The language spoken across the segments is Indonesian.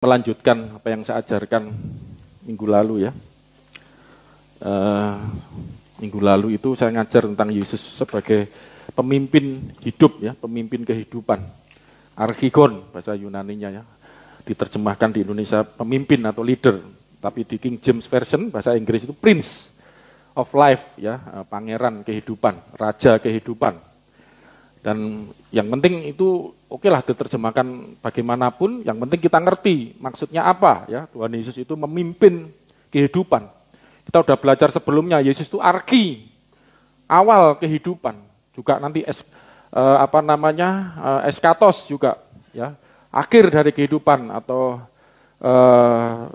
Melanjutkan apa yang saya ajarkan minggu lalu ya. Minggu lalu itu saya ngajar tentang Yesus sebagai pemimpin hidup ya, pemimpin kehidupan. Archigon bahasa Yunaninya ya. Diterjemahkan di Indonesia pemimpin atau leader, tapi di King James Version bahasa Inggris itu Prince of Life ya, pangeran kehidupan, raja kehidupan. Dan yang penting itu okelah diterjemahkan bagaimanapun, yang penting kita ngerti maksudnya apa ya. Tuhan Yesus itu memimpin kehidupan. Kita udah belajar sebelumnya, Yesus itu arki, awal kehidupan. Juga nanti eskatos juga ya, akhir dari kehidupan atau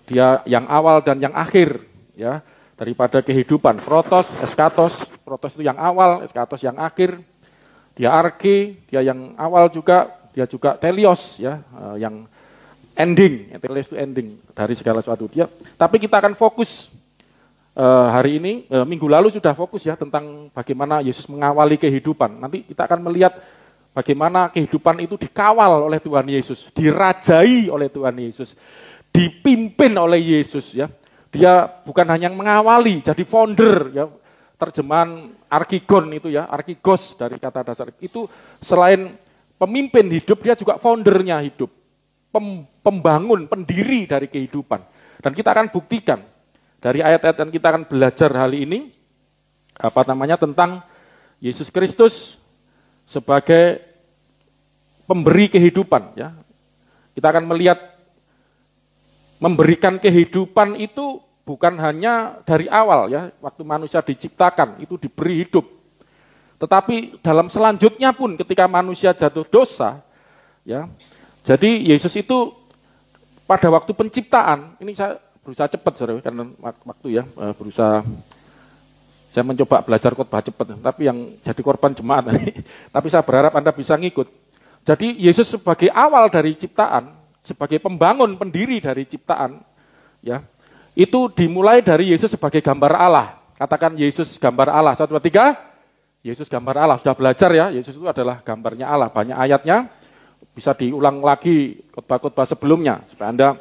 dia yang awal dan yang akhir ya daripada kehidupan. Protos, eskatos itu yang awal, eskatos yang akhir. Dia arke, dia yang awal juga, dia juga telios ya, yang ending, telios itu ending dari segala sesuatu dia. Tapi kita akan fokus hari ini, minggu lalu sudah fokus ya tentang bagaimana Yesus mengawali kehidupan. Nanti kita akan melihat bagaimana kehidupan itu dikawal oleh Tuhan Yesus, dirajai oleh Tuhan Yesus, dipimpin oleh Yesus ya. Dia bukan hanya mengawali, jadi founder ya. Terjemahan arkigon itu ya, arkigos dari kata dasar itu selain pemimpin hidup, dia juga foundernya hidup, pembangun, pendiri dari kehidupan. Dan kita akan buktikan dari ayat-ayat yang kita akan belajar hari ini, tentang Yesus Kristus sebagai pemberi kehidupan. Ya, kita akan melihat memberikan kehidupan itu bukan hanya dari awal ya, waktu manusia diciptakan itu diberi hidup. Tetapi dalam selanjutnya pun ketika manusia jatuh dosa ya. Jadi Yesus itu pada waktu penciptaan, ini saya berusaha cepat Saudara, karena waktu ya, saya mencoba belajar khotbah cepat, tapi yang jadi korban jemaat. Tapi saya berharap Anda bisa ngikut. Jadi Yesus sebagai awal dari ciptaan, sebagai pembangun, pendiri dari ciptaan ya. Itu dimulai dari Yesus sebagai gambar Allah. Katakan Yesus gambar Allah. 1, 2, 3. Yesus gambar Allah. Sudah belajar ya, Yesus itu adalah gambarnya Allah. Banyak ayatnya, bisa diulang lagi khotbah-khotbah sebelumnya. Supaya Anda,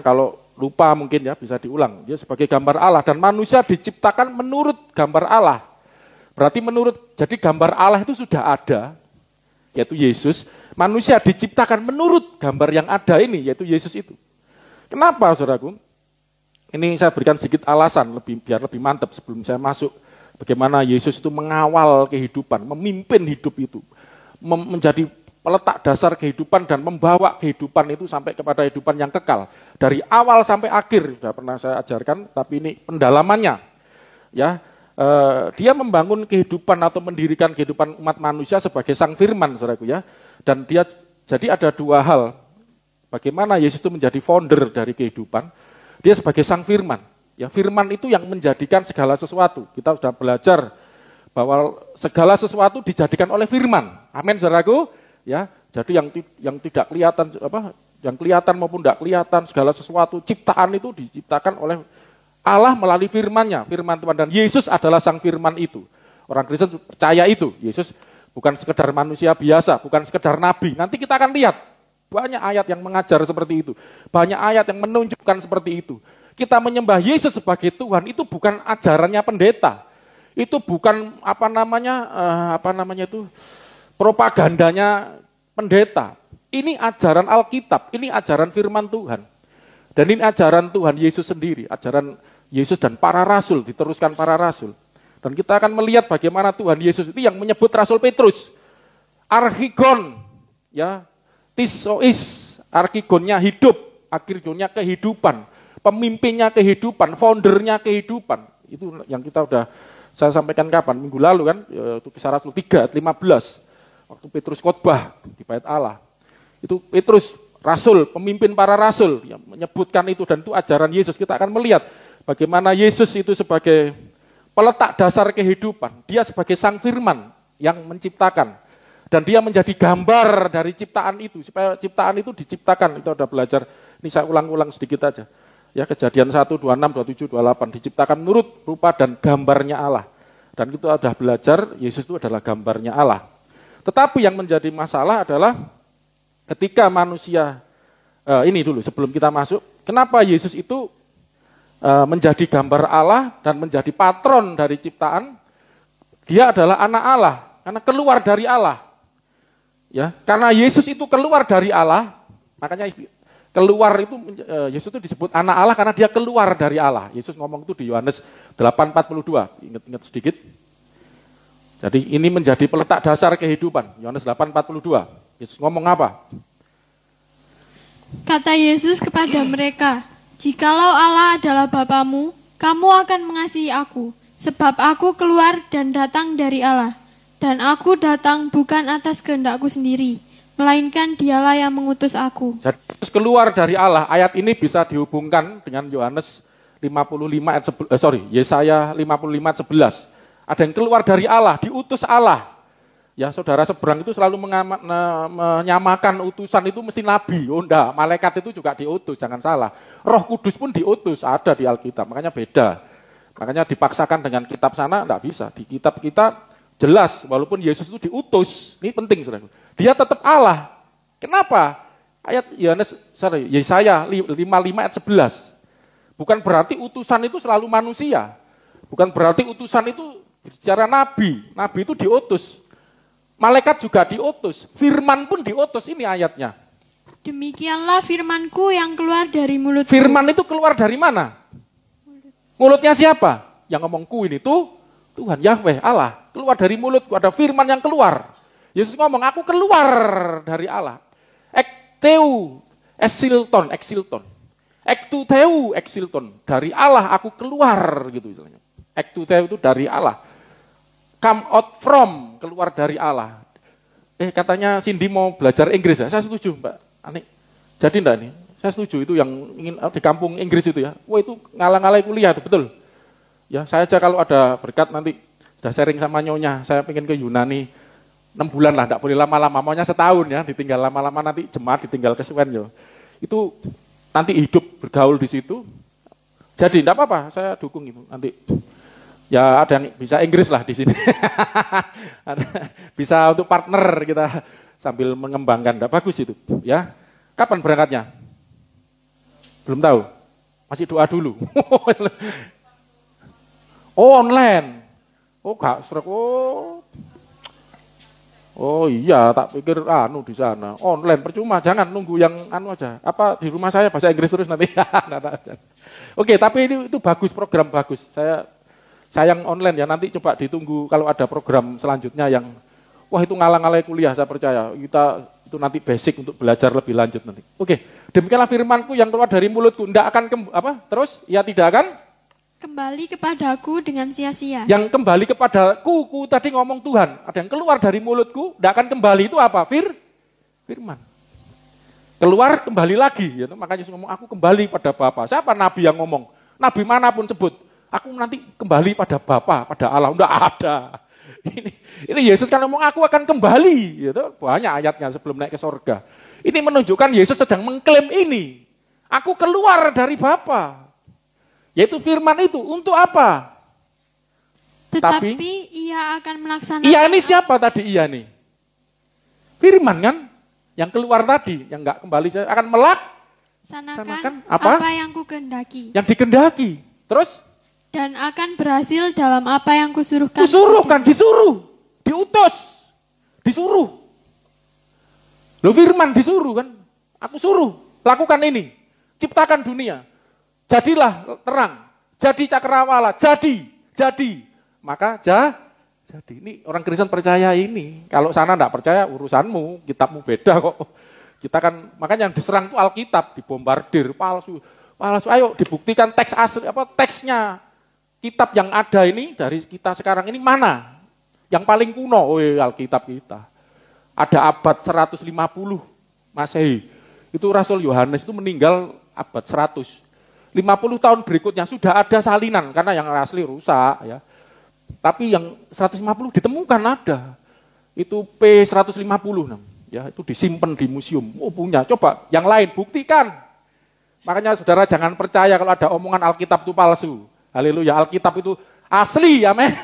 kalau lupa mungkin ya, bisa diulang. Dia sebagai gambar Allah. Dan manusia diciptakan menurut gambar Allah. Berarti jadi gambar Allah itu sudah ada, yaitu Yesus. Manusia diciptakan menurut gambar yang ada ini, yaitu Yesus itu. Kenapa saudaraku? Ini saya berikan sedikit alasan biar lebih mantap sebelum saya masuk. Bagaimana Yesus itu mengawal kehidupan, memimpin hidup itu. Menjadi peletak dasar kehidupan dan membawa kehidupan itu sampai kepada kehidupan yang kekal. Dari awal sampai akhir, sudah pernah saya ajarkan, tapi ini pendalamannya. Ya, dia membangun kehidupan atau mendirikan kehidupan umat manusia sebagai sang firman, saudaraku ya. Dan jadi ada dua hal. Bagaimana Yesus itu menjadi founder dari kehidupan, dia sebagai sang firman. Ya, firman itu yang menjadikan segala sesuatu. Kita sudah belajar bahwa segala sesuatu dijadikan oleh firman. Amin, saudaraku. Ya, jadi yang tidak kelihatan yang kelihatan maupun tidak kelihatan, segala sesuatu ciptaan itu diciptakan oleh Allah melalui firman-Nya, firman Tuhan, dan Yesus adalah sang firman itu. Orang Kristen percaya itu. Yesus bukan sekedar manusia biasa, bukan sekedar nabi. Nanti kita akan lihat banyak ayat yang mengajar seperti itu. Banyak ayat yang menunjukkan seperti itu. Kita menyembah Yesus sebagai Tuhan itu bukan ajarannya pendeta. Itu bukan propagandanya pendeta. Ini ajaran Alkitab, ini ajaran firman Tuhan. Dan ini ajaran Tuhan Yesus sendiri, ajaran Yesus dan para rasul, diteruskan para rasul. Dan kita akan melihat bagaimana Tuhan Yesus itu yang menyebut Rasul Petrus archigon ya. Tisois, arkigonnya hidup, arkigonnya kehidupan, pemimpinnya kehidupan, foundernya kehidupan. Itu yang kita saya sampaikan kapan? Minggu lalu kan, itu Kisah Rasul 3, 15. Waktu Petrus khotbah di Bait Allah. Itu Petrus, rasul, pemimpin para rasul, yang menyebutkan itu, dan itu ajaran Yesus. Kita akan melihat bagaimana Yesus itu sebagai peletak dasar kehidupan. Dia sebagai sang firman yang menciptakan. Dan dia menjadi gambar dari ciptaan itu, supaya ciptaan itu diciptakan. Itu ada belajar, ini saya ulang-ulang sedikit aja. Ya, Kejadian 1, 26, 27, 28, diciptakan menurut rupa dan gambarnya Allah. Dan itu ada belajar, Yesus itu adalah gambarnya Allah. Tetapi yang menjadi masalah adalah ketika manusia ini dulu sebelum kita masuk, kenapa Yesus itu menjadi gambar Allah dan menjadi patron dari ciptaan? Dia adalah anak Allah, karena keluar dari Allah. Ya, karena Yesus itu keluar dari Allah, makanya keluar itu Yesus itu disebut anak Allah karena dia keluar dari Allah. Yesus ngomong itu di Yohanes 8:42. Ingat sedikit. Jadi ini menjadi peletak dasar kehidupan. Yohanes 8:42. Yesus ngomong apa? Kata Yesus kepada mereka, "Jikalau Allah adalah Bapamu, kamu akan mengasihi aku, sebab aku keluar dan datang dari Allah. Dan aku datang bukan atas kehendakku sendiri, melainkan dialah yang mengutus aku." Jadi Yesus keluar dari Allah. Ayat ini bisa dihubungkan dengan Yohanes 55 ayat Yesaya 55 ayat 11. Ada yang keluar dari Allah, diutus Allah. Ya, saudara seberang itu selalu menyamakan utusan itu mesti nabi. Oh enggak, malaikat itu juga diutus, jangan salah. Roh Kudus pun diutus, ada di Alkitab, makanya beda. Makanya dipaksakan dengan kitab sana enggak bisa. Di kitab kita jelas, walaupun Yesus itu diutus, ini penting saudara. Dia tetap Allah. Kenapa? Ayat Yesaya 55 ayat 11. Bukan berarti utusan itu selalu manusia. Bukan berarti utusan itu secara nabi. Nabi itu diutus. Malaikat juga diutus. Firman pun diutus, ini ayatnya. Demikianlah firmanku yang keluar dari mulutku. Firman itu keluar dari mana? Mulutnya siapa? Yang ngomongku ini tuh Tuhan, Yahweh, Allah. Keluar dari mulutku, ada firman yang keluar. Yesus ngomong, aku keluar dari Allah. Ekteu, exilton. Ektuteu, exilton. Dari Allah aku keluar, gitu istilahnya. Ektuteu itu dari Allah. Come out from, keluar dari Allah. Katanya Cindy mau belajar Inggris ya? Saya setuju, Mbak Ani. Jadi enggak nih? Saya setuju itu yang ingin di kampung Inggris itu ya. Wah itu ngalang-ngalai kuliah itu, betul. Ya, saya aja kalau ada berkat nanti sudah sharing sama nyonya, saya pengen ke Yunani 6 bulan lah, enggak boleh lama-lama, maunya setahun ya, ditinggal lama-lama nanti jemaat ditinggal kesuwen ya. Itu nanti hidup bergaul di situ. Jadi enggak apa-apa, saya dukung itu nanti. Ya ada yang bisa Inggris lah di sini. Bisa untuk partner kita sambil mengembangkan, enggak bagus itu, ya. Kapan berangkatnya? Belum tahu. Masih doa dulu. Oh online, gak serak, oh iya tak pikir di sana, online percuma, jangan nunggu yang aja, apa di rumah saya bahasa Inggris terus nanti. Oke, tapi itu bagus, program bagus, saya yang online ya, nanti coba ditunggu kalau ada program selanjutnya yang, wah itu ngalang-ngalai kuliah, saya percaya, kita itu nanti basic untuk belajar lebih lanjut nanti. Oke, demikianlah firmanku yang keluar dari mulutku, tidak akan, terus, ya tidak akan, kembali kepadaku dengan sia-sia. Yang kembali kepadaku, tadi ngomong Tuhan. Ada yang keluar dari mulutku, tidak akan kembali itu apa? Firman. Keluar kembali lagi. Ya, makanya Yesus ngomong, aku kembali pada Bapa. Siapa nabi yang ngomong? Nabi manapun sebut. Aku nanti kembali pada Bapa, pada Allah. Tidak ada. Ini Yesus kan ngomong, aku akan kembali. Gitu. Banyak ayatnya sebelum naik ke sorga. Ini menunjukkan Yesus sedang mengklaim ini. Aku keluar dari Bapa. Yaitu firman itu, untuk apa? Tetapi ia akan melaksanakan. Iya ini siapa tadi iya nih? Firman kan? Yang keluar tadi, yang enggak kembali, saya akan melaksanakan apa yang kukehendaki. Yang dikehendaki. Terus? Dan akan berhasil dalam apa yang kusuruhkan. Disuruh, diutus, disuruh. Loh firman disuruh kan? Aku suruh, lakukan ini, ciptakan dunia. Jadilah terang, jadi cakrawala, jadi. Maka jadi. Ini orang Kristen percaya ini. Kalau sana enggak percaya urusanmu, kitabmu beda kok. Kita kan, makanya yang diserang itu Alkitab, dibombardir, palsu. Ayo dibuktikan teks asli, teksnya. Kitab yang ada ini, dari kita sekarang ini mana? Yang paling kuno, Alkitab kita. Ada abad 150 Masehi. Itu Rasul Yohanes itu meninggal abad 100. 50 tahun berikutnya sudah ada salinan, karena yang asli rusak ya. Tapi yang 150 ditemukan ada. Itu P150 ya, itu disimpan di museum. Oh punya, coba yang lain buktikan. Makanya saudara jangan percaya kalau ada omongan Alkitab itu palsu. Haleluya, Alkitab itu asli, amin.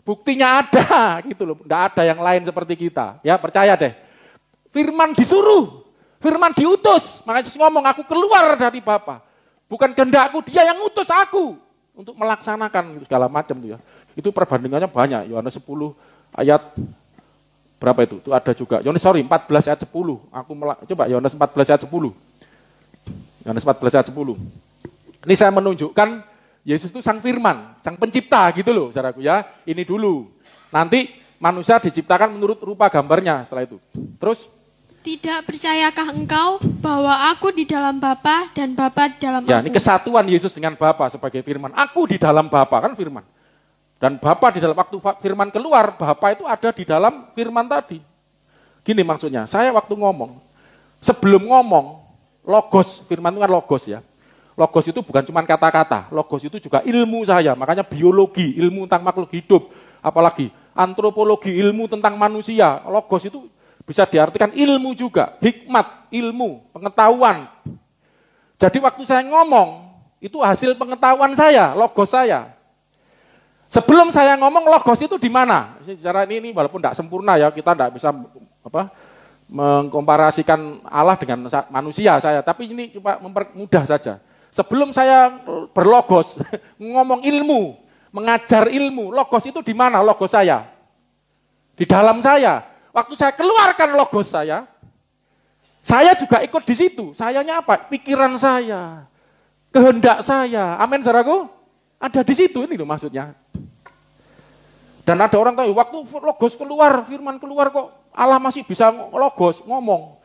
Buktinya ada gitu loh, enggak ada yang lain seperti kita. Ya, percaya deh. Firman disuruh. Firman diutus. Makanya Yesus ngomong, aku keluar dari Bapa. Bukan kehendakku, dia yang ngutus aku. Untuk melaksanakan segala macam itu ya. Itu perbandingannya banyak. Yohanes 10 ayat berapa itu? Itu ada juga. 14 ayat 10. Coba Yohanes 14 ayat 10. Yohanes 14 ayat 10. Ini saya menunjukkan Yesus itu sang firman, sang pencipta gitu loh, saudaraku ya. Ini dulu. Nanti manusia diciptakan menurut rupa gambarnya setelah itu. Terus? Tidak percayakah engkau bahwa aku di dalam Bapa dan Bapa di dalam ya, aku? Ini kesatuan Yesus dengan Bapa sebagai firman. Aku di dalam Bapa, kan firman. Dan Bapa di dalam waktu firman keluar, Bapa itu ada di dalam firman tadi. Gini maksudnya, saya waktu ngomong, sebelum ngomong, logos, firman itu kan logos ya. Logos itu bukan cuma kata-kata, logos itu juga ilmu saya. Makanya biologi, ilmu tentang makhluk hidup, apalagi antropologi, ilmu tentang manusia. Logos itu bisa diartikan ilmu juga, hikmat, ilmu, pengetahuan. Jadi waktu saya ngomong, itu hasil pengetahuan saya, logos saya. Sebelum saya ngomong, logos itu di mana? Secara ini walaupun tidak sempurna ya, kita tidak bisa mengkomparasikan Allah dengan manusia saya. Tapi ini cuma mempermudah saja. Sebelum saya berlogos, ngomong ilmu, mengajar ilmu, logos itu di mana logos saya? Di dalam saya. Waktu saya keluarkan logos saya juga ikut di situ. Sayanya apa? Pikiran saya, kehendak saya. Amin, saudaraku? Ada di situ, ini loh maksudnya. Dan ada orang tahu, waktu logos keluar, firman keluar kok Allah masih bisa logos, ngomong.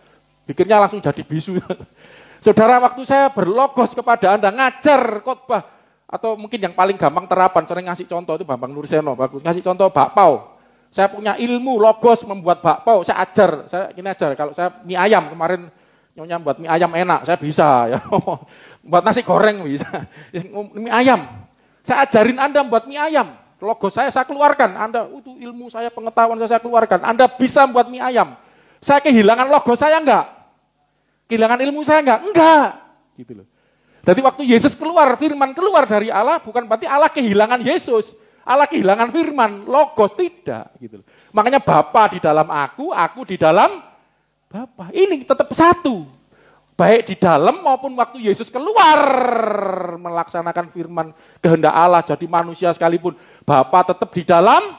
Pikirnya langsung jadi bisu. Saudara, waktu saya berlogos kepada Anda, ngajar khotbah, atau mungkin yang paling gampang terapan, sering ngasih contoh, itu Bambang Nurseno, bagus. Ngasih contoh bakpao. Saya punya ilmu, logos membuat bakpao, saya ajar. Saya gini ajar, kalau saya mie ayam, kemarin nyonya buat mie ayam enak, saya bisa. Ya. Buat nasi goreng bisa. Mie ayam, saya ajarin Anda buat mie ayam. Logos saya keluarkan, Anda, itu ilmu saya, pengetahuan saya keluarkan. Anda bisa buat mie ayam. Saya kehilangan logos saya enggak? Kehilangan ilmu saya enggak? Enggak. Gitu loh. Jadi waktu Yesus keluar, firman keluar dari Allah, bukan berarti Allah kehilangan Yesus. Allah kehilangan firman, logos tidak. Gitu loh. Makanya Bapa di dalam aku di dalam Bapa. Ini tetap satu. Baik di dalam maupun waktu Yesus keluar melaksanakan firman kehendak Allah jadi manusia sekalipun. Bapa tetap di dalam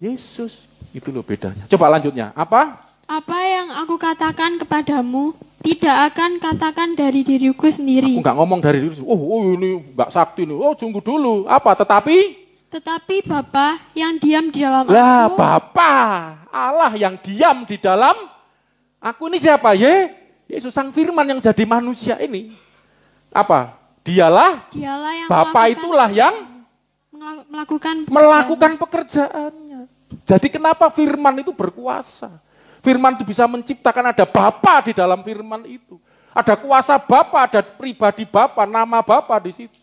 Yesus. Itu loh bedanya. Coba lanjutnya. Apa? Apa yang aku katakan kepadamu tidak akan katakan dari diriku sendiri. Aku nggak ngomong dari diri. Oh ini Mbak Sakti nih. Oh tunggu dulu. Apa? Tetapi Bapa yang diam di dalam lah, aku. Bapa Allah yang diam di dalam aku ini siapa? Yesus sang firman yang jadi manusia ini. Apa? Dialah yang Bapa itulah yang melakukan pekerjaannya. Jadi kenapa firman itu berkuasa? Firman itu bisa menciptakan, ada Bapa di dalam firman itu. Ada kuasa Bapa, ada pribadi Bapa, nama Bapa di situ.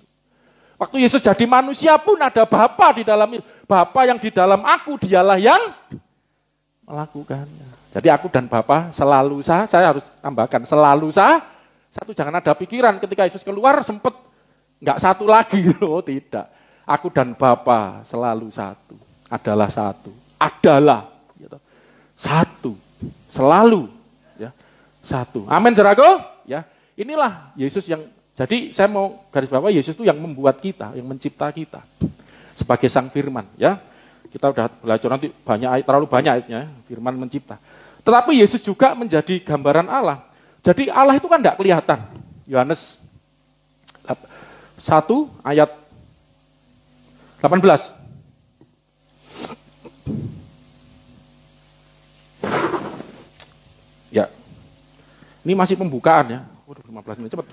Waktu Yesus jadi manusia pun ada Bapa di dalam itu. Bapa yang di dalam aku, dialah yang melakukannya. Jadi aku dan Bapa selalu saya harus tambahkan, selalu satu. Jangan ada pikiran ketika Yesus keluar sempat nggak satu lagi loh, tidak. Aku dan Bapa selalu satu, adalah satu, gitu. Satu, selalu, ya, satu. Amin, saudaraku. Ya, inilah Yesus yang. Jadi saya mau garis bawah Yesus itu yang membuat kita, yang mencipta kita sebagai sang firman. Ya, kita udah belajar nanti terlalu banyak ayatnya, firman mencipta. Tetapi Yesus juga menjadi gambaran Allah. Jadi Allah itu kan tidak kelihatan. Yohanes 1 ayat 18. Ya. Ini masih pembukaan ya. Waduh, 15 menit cepat.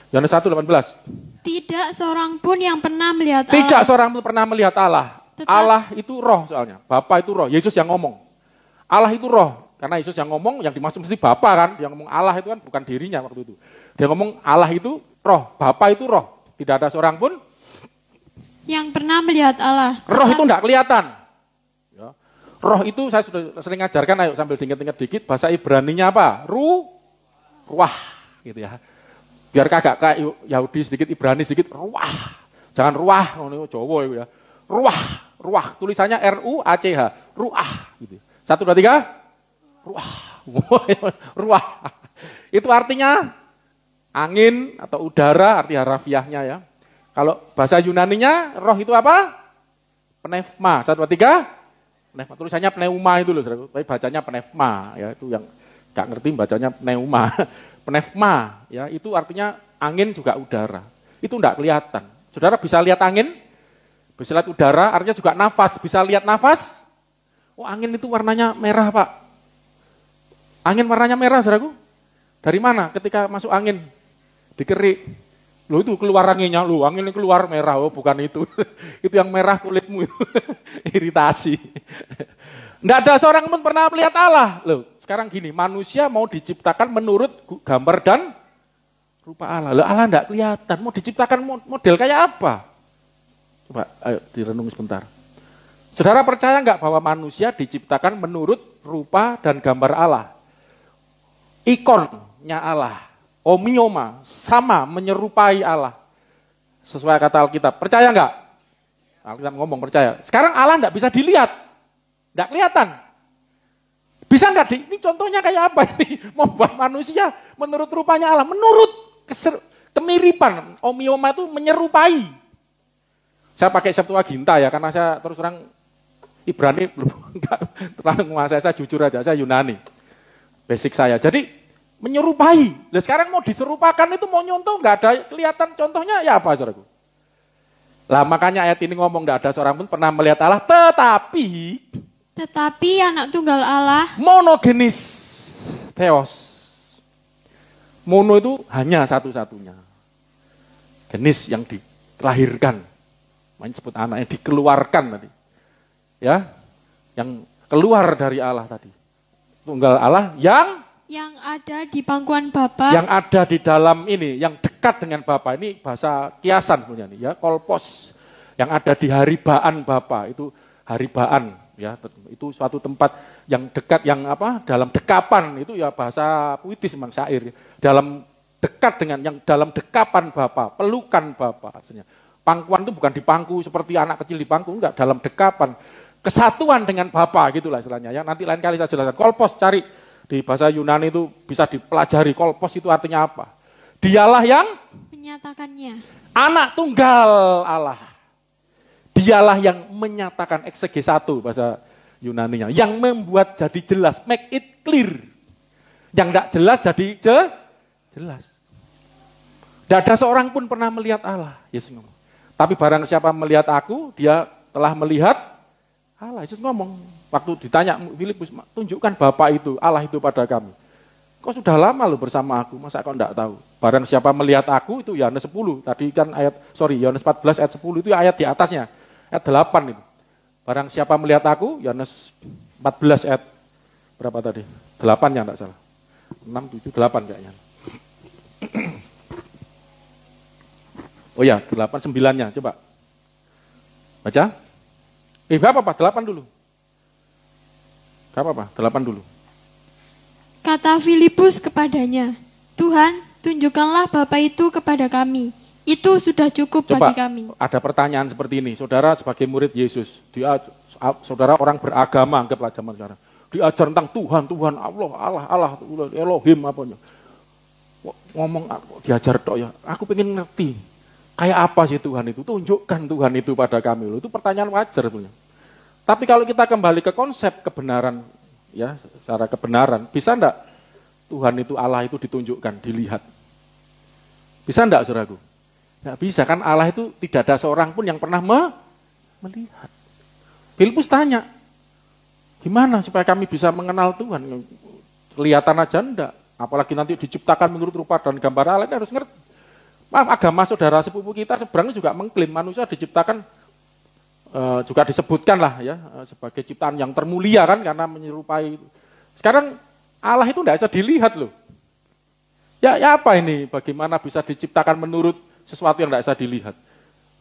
Yohanes 1:18. Tidak seorang pun yang pernah melihat Allah. Tidak seorang pun pernah melihat Allah. Allah itu roh soalnya. Bapa itu roh. Yesus yang ngomong. Allah itu roh. Karena Yesus yang ngomong, yang dimaksud mesti Bapa kan. Yang ngomong Allah itu kan bukan dirinya waktu itu. Dia ngomong Allah itu roh. Bapa itu roh. Tidak ada seorang pun yang pernah melihat Allah. Roh itu tidak kelihatan. Ya. Roh itu saya sudah sering ngajarkan, ayo sambil diingat-ingat dikit. Bahasa Ibraninya apa? Ruah. Gitu ya. Biar kagak kayak Yahudi sedikit, Ibrani sedikit, ruah. Jangan ruah, Jawa itu ya. Ruah. Tulisannya R-U-A-C-H. Ruah. Gitu. 1, 2, 3. Ruah. Itu artinya angin atau udara, arti harafiahnya ya. Kalau bahasa Yunaninya, roh itu apa? Pneuma. 1, 2, 3. Pneuma. Tulisannya pneuma itu loh, tapi bacanya pneuma. Ya, itu yang nggak ngerti bacanya pneuma. Pneuma, ya itu artinya angin juga udara. Itu enggak kelihatan. Saudara bisa lihat angin, bisa lihat udara, artinya juga nafas. Bisa lihat nafas? Oh, angin itu warnanya merah, Pak. Angin warnanya merah, saudaraku. Dari mana? Ketika masuk angin, dikerik. Loh itu keluar anginnya, loh angin ini keluar merah. Oh bukan itu. Itu yang merah kulitmu itu. Iritasi. Enggak ada seorang pun pernah melihat Allah. Loh, sekarang gini, manusia mau diciptakan menurut gambar dan rupa Allah. Loh, Allah enggak kelihatan. Mau diciptakan model kayak apa? Coba, ayo direnungi sebentar. Saudara percaya enggak bahwa manusia diciptakan menurut rupa dan gambar Allah? Ikonnya Allah. Homioma, sama menyerupai Allah. Sesuai kata Alkitab. Percaya enggak? Alkitab ngomong percaya. Sekarang Allah enggak bisa dilihat. Enggak kelihatan. Bisa enggak? Ini contohnya kayak apa ini? Membuat manusia menurut rupanya Allah. Menurut kemiripan. Homioma itu menyerupai. Saya pakai Septuaginta ya, karena saya terus terang Ibrani belum terlalu menguasai, saya jujur aja, saya Yunani. Basic saya. Jadi menyerupai. Nah, sekarang mau diserupakan itu mau nyontoh nggak ada kelihatan contohnya ya apa saudaraku? Lah makanya ayat ini ngomong nggak ada seorang pun pernah melihat Allah, tetapi anak tunggal Allah monogenis theos. Mono itu hanya satu-satunya. Genis yang dilahirkan. Main sebut anak yang dikeluarkan tadi. Ya. Yang keluar dari Allah tadi. Tunggal Allah yang ada di pangkuan Bapa. Yang ada di dalam ini, yang dekat dengan Bapa. Ini bahasa kiasan sebenarnya nih ya, kolpos. Yang ada di haribaan Bapa, itu haribaan ya, itu suatu tempat yang dekat, yang apa? Dalam dekapan, itu ya bahasa puitis memang syair. Dalam dekat dengan yang dalam dekapan Bapa, pelukan Bapa artinya. Pangkuan itu bukan dipangku seperti anak kecil dipangku, enggak, dalam dekapan. Kesatuan dengan Bapa gitulah istilahnya ya. Nanti lain kali saya jelaskan. Kolpos cari di bahasa Yunani itu bisa dipelajari, kolpos itu artinya apa? Dialah yang menyatakannya. Anak tunggal Allah. Dialah yang menyatakan eksege satu bahasa Yunaninya. Yang membuat jadi jelas, make it clear. Yang tidak jelas jadi jelas. Tidak ada seorang pun pernah melihat Allah. Yesus ngomong. Tapi barang siapa melihat aku, dia telah melihat Allah. Yesus ngomong. Waktu ditanya Filipus, tunjukkan Bapa itu, Allah itu pada kami. Kok sudah lama lo bersama aku, masa kau enggak tahu? Barang siapa melihat aku, itu Yohanes 10. Tadi kan Yohanes 14 ayat 10 itu ayat di atasnya. Ayat 8 itu. Barang siapa melihat aku, Yohanes 14 ayat berapa tadi? 8 ya enggak salah. 6, 7, 8 kayaknya. Oh ya, 8, 9-nya, coba. Baca. Apa? 8 dulu. Gak apa-apa, 8 dulu. Kata Filipus kepadanya, Tuhan, tunjukkanlah Bapa itu kepada kami. Itu sudah cukup Coba, bagi kami. Ada pertanyaan seperti ini. Saudara sebagai murid Yesus, saudara orang beragama, anggaplah zaman sekarang. Diajar tentang Tuhan, Allah, Elohim apanya. Ngomong, diajar tok ya. Aku pengen ngerti. Kayak apa sih Tuhan itu? Tunjukkan Tuhan itu pada kami. Itu pertanyaan wajar sebenarnya. Tapi kalau kita kembali ke konsep kebenaran, ya, secara kebenaran, bisa enggak Tuhan itu, Allah itu ditunjukkan, dilihat? Bisa enggak, saudaraku? Enggak bisa, kan Allah itu tidak ada seorang pun yang pernah melihat. Filipus tanya, gimana supaya kami bisa mengenal Tuhan? Kelihatan aja enggak, apalagi nanti diciptakan menurut rupa dan gambar Allah, ini harus ngerti. Maaf, agama saudara sepupu kita sebenarnya juga mengklaim manusia diciptakan, juga disebutkan lah ya sebagai ciptaan yang termulia kan karena menyerupai. Sekarang Allah itu tidak bisa dilihat loh. Ya apa ini? Bagaimana bisa diciptakan menurut sesuatu yang tidak bisa dilihat?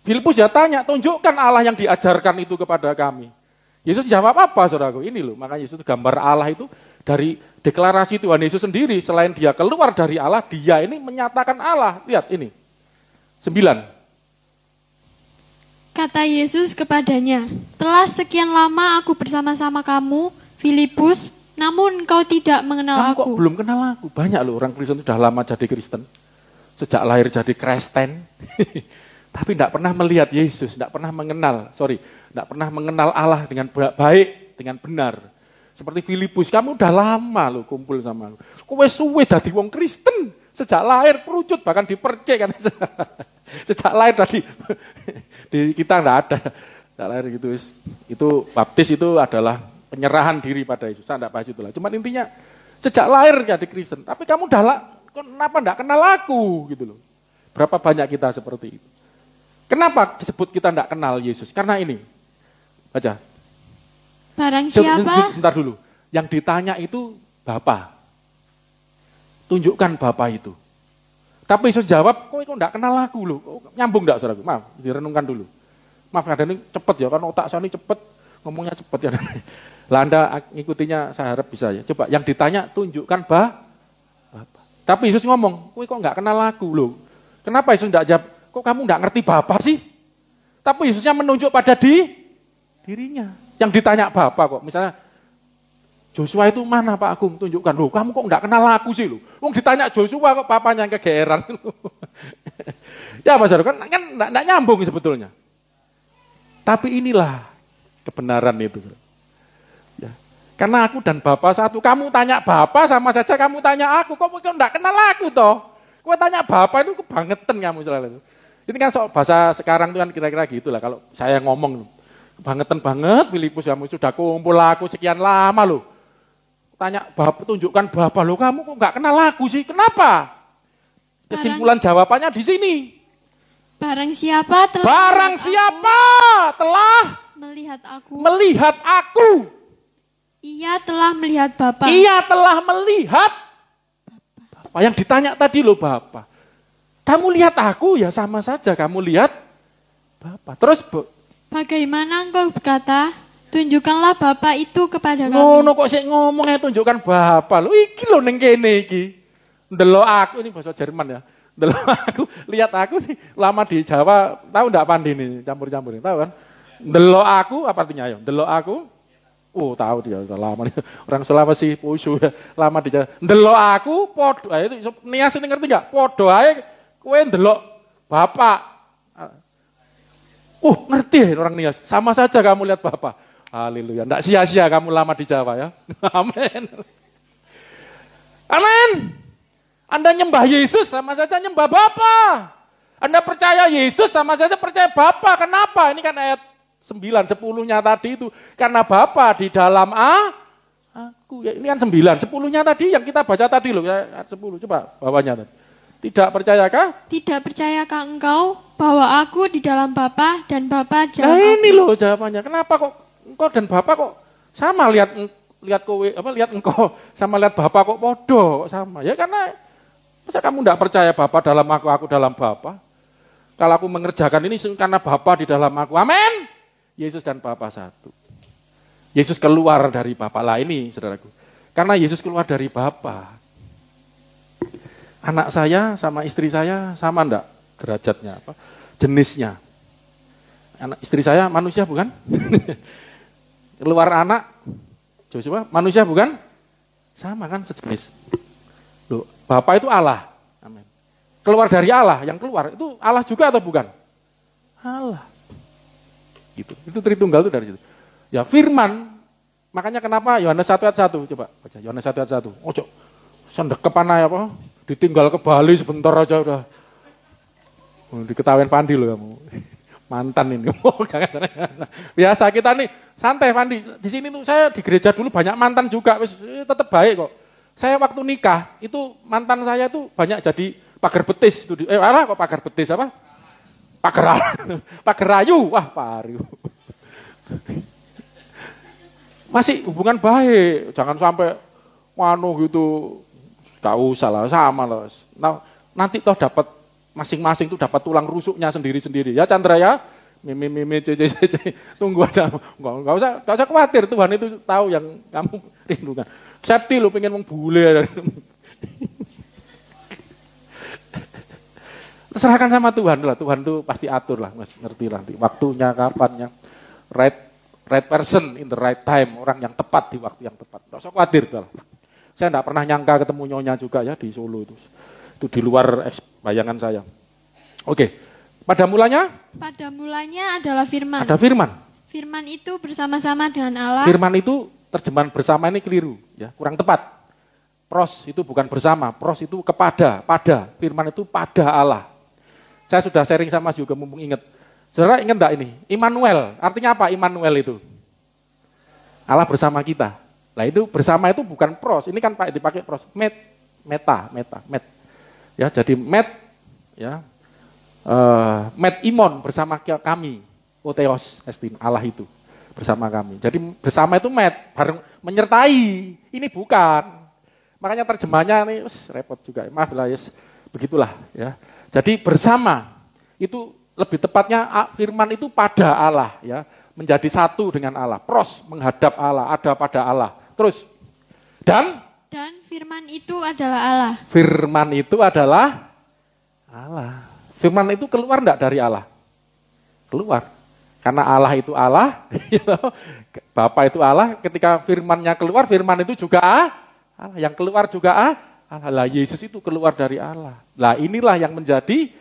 Filipus ya tanya, tunjukkan Allah yang diajarkan itu kepada kami. Yesus jawab apa, saudaraku? Ini loh, makanya Yesus gambar Allah itu dari deklarasi Tuhan Yesus sendiri. Selain dia keluar dari Allah, dia ini menyatakan Allah. Lihat ini, 9. Kata Yesus kepadanya, telah sekian lama aku bersama-sama kamu, Filipus, namun engkau tidak mengenal Kamu kok aku. belum kenal aku? Banyak loh orang Kristen sudah lama jadi Kristen. Sejak lahir jadi Kristen. Tapi tidak pernah melihat Yesus, tidak pernah mengenal. Tidak pernah mengenal Allah dengan baik, dengan benar. Seperti Filipus, kamu udah lama loh kumpul sama aku. Kowe suwe dadi wong Kristen. Sejak lahir perucut, bahkan dipercek kan. Sejak lahir tadi. Di kita tidak ada. Sejak lahir gitu. Itu baptis itu adalah penyerahan diri pada Yesus. Saya tidak bahas itulah. Cuma intinya, sejak lahir jadi Kristen. Tapi kamu kenapa tidak kenal aku? Gitu loh. Berapa banyak kita seperti itu. Kenapa disebut kita tidak kenal Yesus? Karena ini. Baca. Barang siapa? Bentar dulu. Yang ditanya itu Bapa. Tunjukkan Bapa itu. Tapi Yesus jawab, kok tidak kenal aku loh. Nyambung tidak saudaraku? Maaf, direnungkan dulu. Maaf, kadang ini cepet ya, kan otak saya ini cepet. Ngomongnya cepet ya. Lah Anda ngikutinya saya harap bisa ya. Coba yang ditanya tunjukkan Bapa. Tapi Yesus ngomong, kok nggak kenal aku loh. Kenapa Yesus tidak jawab, kok kamu nggak ngerti Bapa sih? Tapi Yesusnya menunjuk pada dirinya. Yang ditanya Bapa kok. Misalnya, Joshua itu mana Pak Agung? Tunjukkan. Loh, kamu kok nggak kenal aku sih loh. Wong ditanya Joshua kok papanya yang kegeeran. Ya Mas Saudara, kan nggak nyambung sebetulnya. Tapi inilah kebenaran itu. Ya. Karena aku dan Bapa satu. Kamu tanya Bapa sama saja kamu tanya aku. Kok enggak kenal aku toh? Kau tanya Bapa itu kebangetan kamu selalu. Ini kan soal bahasa sekarang itu kan kira-kira gitulah. Kalau saya ngomong kebangetan banget Filipus, kamu sudah kumpul aku sekian lama loh. Tanya Bapa, tunjukkan Bapa loh, kamu kok enggak kenal aku sih? Kenapa? Kesimpulan jawabannya di sini. Barang siapa telah melihat aku. Ia telah melihat Bapa. Ia telah melihat Bapa. Yang ditanya tadi loh Bapa. Kamu lihat aku ya sama saja kamu lihat Bapa. Terus bagaimana engkau berkata, tunjukkanlah Bapa itu kepada kami. No, kok sih ngomongnya tunjukkan Bapa. Lo iki lo neng kene iki. Ndelok aku, ini bahasa Jerman ya. Ndelok aku, lihat aku nih lama di Jawa, tahu enggak Pandi nih campur-campurin, tahu kan? Ndelok aku apa artinya ayo? Ndelok aku. Oh, tahu dia sudah lama nih. Orang Sulawesi Pusu lama di Jawa. Ndelok aku podo ae itu nias ini ngerti enggak? Podo ae kowe ndelok Bapak. Ngerti orang nias. Sama saja kamu lihat Bapak. Haleluya. Enggak sia-sia kamu lama di Jawa ya. Amin. Amin. Anda nyembah Yesus sama saja nyembah Bapa. Anda percaya Yesus sama saja percaya Bapa. Kenapa? Ini kan ayat 9, 10-nya tadi itu. Karena Bapa di dalam aku. Ya, ini kan 9, 10-nya tadi yang kita baca tadi loh. Ayat 10, coba bawahnya. Tidak percayakah? Tidak percayakah engkau bahwa aku di dalam Bapa dan Bapa di dalam aku? Nah ini loh jawabannya. Kenapa kok engkau dan Bapa kok sama lihat engkau sama lihat Bapa kok podo kok sama? Ya karena masa kamu tidak percaya Bapa dalam aku dalam Bapa? Kalau aku mengerjakan ini karena Bapa di dalam aku. Amin. Yesus dan Bapa satu. Yesus keluar dari Bapa. Lah ini saudaraku. Karena Yesus keluar dari Bapa. Anak saya sama istri saya sama enggak derajatnya apa? Jenisnya. Anak istri saya manusia bukan? Keluar anak Joshua manusia bukan? Sama kan sejenis. Loh, Bapa itu Allah. Amin. Keluar dari Allah, yang keluar itu Allah juga atau bukan? Allah. Gitu. Itu Tritunggal itu dari situ. Ya firman, makanya kenapa Yohanes 1 ayat 1, coba baca Yohanes 1 ayat 1. Ojo, sendekep aneh apa? Ditinggal ke Bali sebentar aja udah. Diketawain Pandi loh kamu. Mantan ini. Biasa kita nih santai Pandi. Di sini tuh saya di gereja dulu banyak mantan juga, tetap baik kok. Saya waktu nikah, itu mantan saya itu banyak jadi pagar betis. Kok pagar betis apa? Pagar rayu. Wah, pariu. Masih hubungan baik. Jangan sampai gitu. Gak usah lah, sama lah. Nah, nanti toh dapat, masing-masing tuh dapat tulang rusuknya sendiri-sendiri. Ya Chandra ya, mimi, tunggu aja. Gak usah khawatir, Tuhan itu tahu yang kamu rindukan. Septi lu pengen mengbule. Serahkan sama Tuhan lah, Tuhan tuh pasti atur lah, mas, ngerti lah. Waktunya, kapannya, right right person in the right time, orang yang tepat di waktu yang tepat. Nggak usah khawatir. Saya tidak pernah nyangka ketemu nyonya juga ya di Solo itu. Itu di luar bayangan saya. Oke, pada mulanya? Pada mulanya adalah firman. Ada firman. Firman itu bersama-sama dengan Allah. Firman itu terjemahan bersama ini keliru, ya, kurang tepat. Pros itu bukan bersama, pros itu kepada, pada. Firman itu pada Allah. Saya sudah sharing sama juga mumpung ingat. Saudara ingat enggak ini? Immanuel, artinya apa Immanuel itu? Allah bersama kita. Nah itu bersama itu bukan pros, ini kan dipakai pros. Meta. Ya, jadi ya. Met imon bersama kami. Otheos estin, Allah itu bersama kami. Jadi bersama itu bareng menyertai. Ini bukan. Makanya terjemahnya ini repot juga. Maaf lah, begitulah ya. Jadi bersama itu lebih tepatnya firman itu pada Allah ya, menjadi satu dengan Allah. Pros menghadap Allah, ada pada Allah. Terus dan firman itu adalah Allah. Firman itu adalah Allah. Firman itu keluar enggak dari Allah? Keluar. Karena Allah itu Allah, Bapa itu Allah, ketika firman-Nya keluar, firman itu juga Allah, yang keluar juga Allah. Lah Yesus itu keluar dari Allah. Lah inilah yang menjadi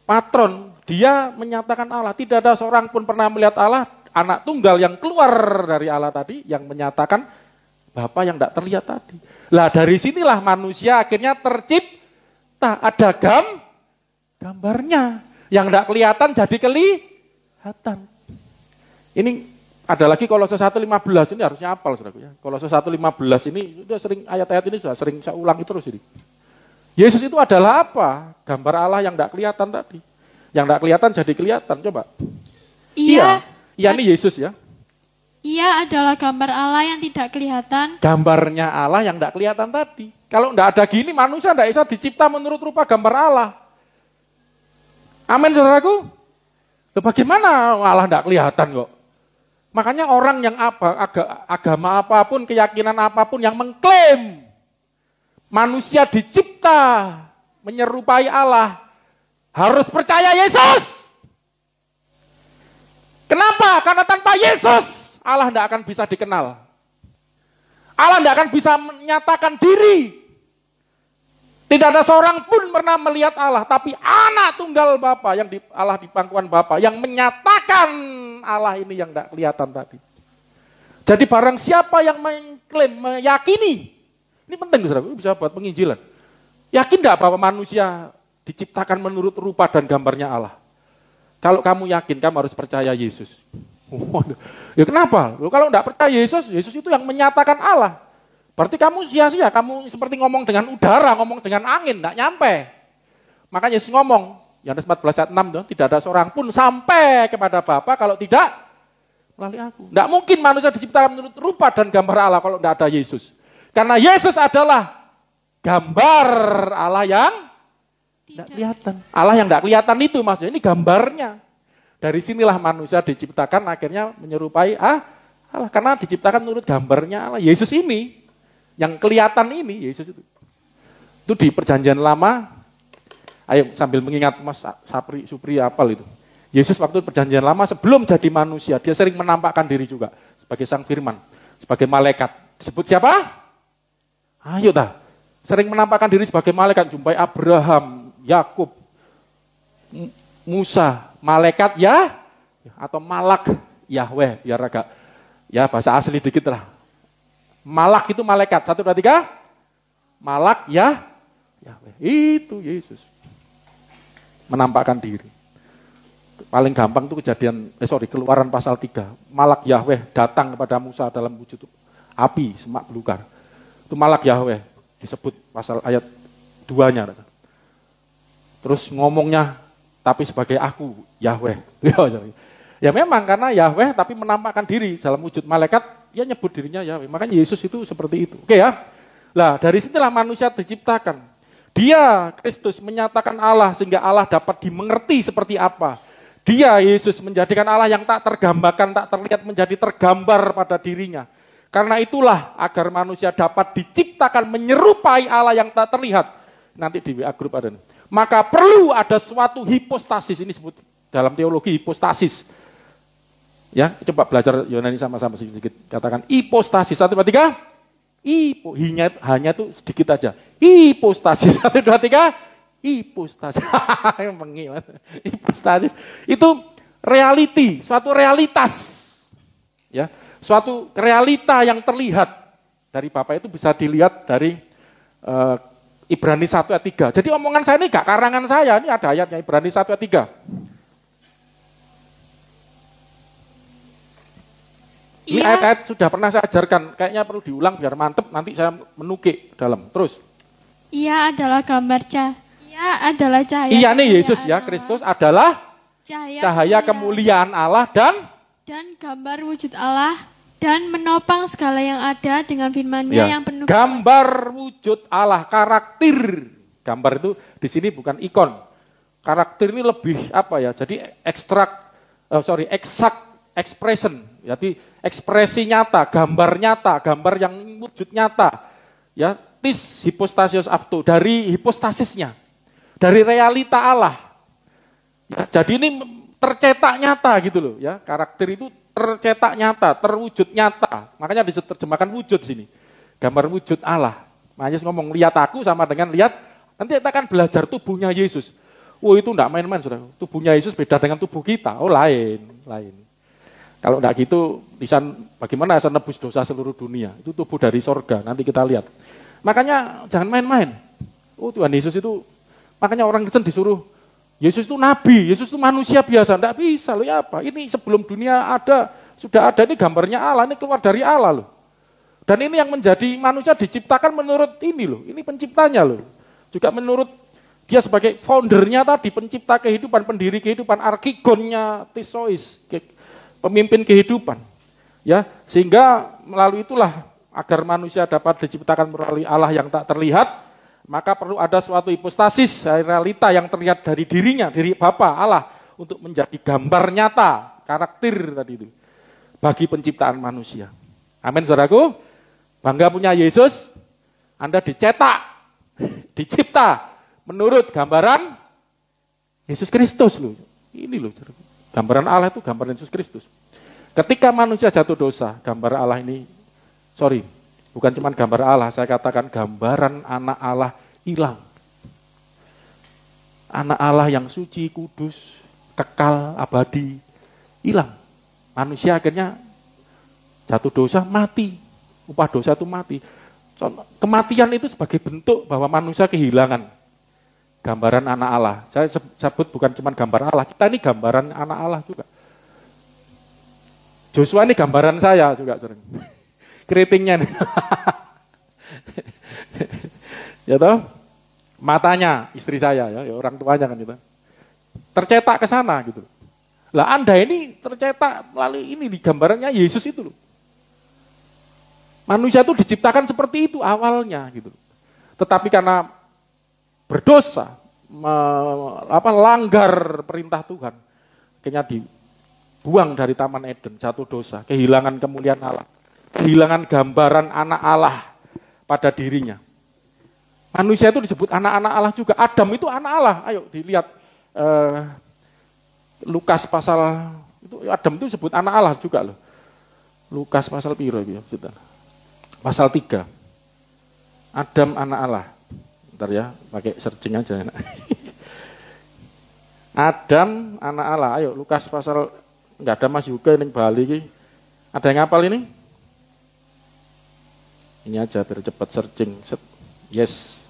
patron. Dia menyatakan Allah. Tidak ada seorang pun pernah melihat Allah, anak tunggal yang keluar dari Allah tadi, yang menyatakan Bapa yang tidak terlihat tadi. Lah dari sinilah manusia akhirnya tercipta. Ada gambarnya. Yang tidak kelihatan jadi kelihatan. Ini ada lagi Kolose 1:15, ini harusnya hafal saudaraku ya. Kolose 1:15 ini sudah sering, ayat-ayat ini sudah sering saya ulangi terus ini. Yesus itu adalah apa? Gambar Allah yang tidak kelihatan tadi. Yang tidak kelihatan jadi kelihatan, coba. Iya, ini Yesus ya. Ia adalah gambar Allah yang tidak kelihatan. Gambarnya Allah yang tidak kelihatan tadi. Kalau tidak ada gini, manusia tidak bisa dicipta menurut rupa gambar Allah. Amin, saudaraku. Bagaimana Allah tidak kelihatan kok? Makanya orang yang agama apapun, keyakinan apapun yang mengklaim manusia dicipta menyerupai Allah, harus percaya Yesus. Kenapa? Karena tanpa Yesus Allah tidak akan bisa dikenal. Allah tidak akan bisa menyatakan diri. Tidak ada seorang pun pernah melihat Allah, tapi anak tunggal Bapa yang Allah di pangkuan Bapa yang menyatakan Allah ini yang tidak kelihatan tadi. Jadi barang siapa yang mengklaim, meyakini, ini penting saudara, bisa buat penginjilan. Yakin tidak bahwa manusia diciptakan menurut rupa dan gambarnya Allah? Kalau kamu yakin, kamu harus percaya Yesus. Ya kenapa? Kalau tidak percaya Yesus, Yesus itu yang menyatakan Allah. Berarti kamu sia-sia, kamu seperti ngomong dengan udara, ngomong dengan angin, tidak nyampe. Makanya Yesus ngomong, Yohanes 14:6, tidak ada seorang pun sampai kepada Bapa kalau tidak melalui aku. Tidak mungkin manusia diciptakan menurut rupa dan gambar Allah kalau tidak ada Yesus. Karena Yesus adalah gambar Allah yang tidak kelihatan. Allah yang tidak kelihatan itu maksudnya, ini gambarnya. Dari sinilah manusia diciptakan akhirnya menyerupai Allah. Karena diciptakan menurut gambarnya Allah. Yesus ini, yang kelihatan ini, Yesus itu. Itu di perjanjian lama, ayo sambil mengingat Mas Supri apal itu. Yesus waktu perjanjian lama sebelum jadi manusia, dia sering menampakkan diri juga. Sebagai sang firman, sebagai malaikat. Disebut siapa? Ayo sering menampakkan diri sebagai malaikat. Jumpai Abraham, Yakub, Musa, malaikat ya, atau malak Yahweh, biar agak ya bahasa asli dikit lah. Malak itu malaikat, 1, 2, 3, malak ya, Yahweh, itu Yesus. Menampakkan diri. Paling gampang itu Keluaran pasal 3. Malak Yahweh datang kepada Musa dalam wujud api, semak belukar. Itu malak Yahweh, disebut pasal ayat 2-nya. Terus ngomongnya, tapi sebagai aku, Yahweh. Ya memang karena Yahweh tapi menampakkan diri dalam wujud malaikat, dia nyebut dirinya Yahweh. Makanya Yesus itu seperti itu. Oke ya. Lah dari sinilah manusia diciptakan. Dia, Kristus, menyatakan Allah sehingga Allah dapat dimengerti seperti apa. Dia, Yesus, menjadikan Allah yang tak tergambarkan, tak terlihat menjadi tergambar pada dirinya. Karena itulah agar manusia dapat diciptakan menyerupai Allah yang tak terlihat. Nanti di WA Group ada. Maka perlu ada suatu hipostasis, ini disebut dalam teologi hipostasis. Ya, coba belajar Yunani sama-sama sedikit. Katakan hipostasis. 1, 2, 3. Hanya itu sedikit aja. Hipostasis. 1, 2, 3. Hipostasis. Hipostasis. Itu reality, suatu realitas. Ya, suatu realita yang terlihat dari Bapa itu bisa dilihat dari Ibrani 1 ayat 3. Jadi omongan saya ini gak karangan saya, ini ada ayatnya Ibrani 1 ayat 3. Ini ayat-ayat sudah pernah saya ajarkan, kayaknya perlu diulang biar mantep, nanti saya menukik dalam. Terus. Ia adalah gambar Ia adalah cahaya. Iya nih Yesus ya, Kristus adalah cahaya kemuliaan Allah dan gambar wujud Allah dan menopang segala yang ada dengan firman-Nya yang penuh gambar wujud Allah, karakter. Gambar itu di sini bukan ikon. Karakter ini lebih apa ya? Jadi exact expression. Jadi ekspresi nyata, gambar yang wujud nyata. Ya, tis hypostasis afto, dari hipostasisnya. Dari realita Allah. Ya, jadi ini tercetak nyata gitu loh ya. Karakter itu tercetak nyata, terwujud nyata. Makanya diterjemahkan wujud sini. Gambar wujud Allah. Yesus ngomong lihat aku sama dengan lihat, nanti kita akan belajar tubuhnya Yesus. Oh itu enggak main-main Saudara. Tubuhnya Yesus beda dengan tubuh kita. Oh lain. Kalau enggak gitu, bagaimana bisa nebus dosa seluruh dunia? Itu tubuh dari sorga, nanti kita lihat. Makanya jangan main-main. Oh Tuhan Yesus itu, makanya orang Kristen disuruh, Yesus itu nabi, Yesus itu manusia biasa. Enggak bisa loh ya apa? Ini sebelum dunia ada, sudah ada, ini gambarnya Allah, ini keluar dari Allah loh. Dan ini yang menjadi manusia diciptakan menurut ini loh, ini penciptanya loh. Juga menurut dia sebagai foundernya tadi, pencipta kehidupan, pendiri kehidupan, arkigonnya Theos, pemimpin kehidupan. Ya, sehingga melalui itulah agar manusia dapat diciptakan melalui Allah yang tak terlihat, maka perlu ada suatu hipostasis, realita yang terlihat dari dirinya, diri Bapa Allah untuk menjadi gambar nyata, karakter tadi itu bagi penciptaan manusia. Amin, saudaraku. Bangga punya Yesus. Anda dicetak, dicipta menurut gambaran Yesus Kristus loh. Ini loh, gambaran Allah itu gambaran Yesus Kristus. Ketika manusia jatuh dosa, gambar Allah ini, bukan cuma gambar Allah, saya katakan gambaran anak Allah hilang. Anak Allah yang suci, kudus, kekal, abadi, hilang. Manusia akhirnya jatuh dosa, mati. Upah dosa itu mati. Kematian itu sebagai bentuk bahwa manusia kehilangan gambaran anak Allah. Saya sebut bukan cuma gambar Allah, kita ini gambaran anak Allah juga. Joshua ini gambaran saya juga sering. Keritingnya nih. Ya toh? Matanya istri saya ya orang tuanya kan gitu. Tercetak ke sana gitu. Lah Anda ini tercetak melalui ini di gambarannya Yesus itu loh. Manusia itu diciptakan seperti itu awalnya gitu. Tetapi karena berdosa, melanggar perintah Tuhan, akhirnya dibuang dari Taman Eden, jatuh dosa, kehilangan kemuliaan Allah, kehilangan gambaran anak Allah pada dirinya. Manusia itu disebut anak-anak Allah juga. Adam itu anak Allah. Ayo dilihat Lukas pasal itu, Adam itu disebut anak Allah juga loh. Lukas pasal piro ya, pasal 3. Adam anak Allah. Bentar ya, pakai searching aja enak. Adam anak Allah. Ayo Lukas pasal, enggak ada Mas Yuga ini Bali ini. Ada yang ngapal ini? Ini aja biar cepat searching. Yes.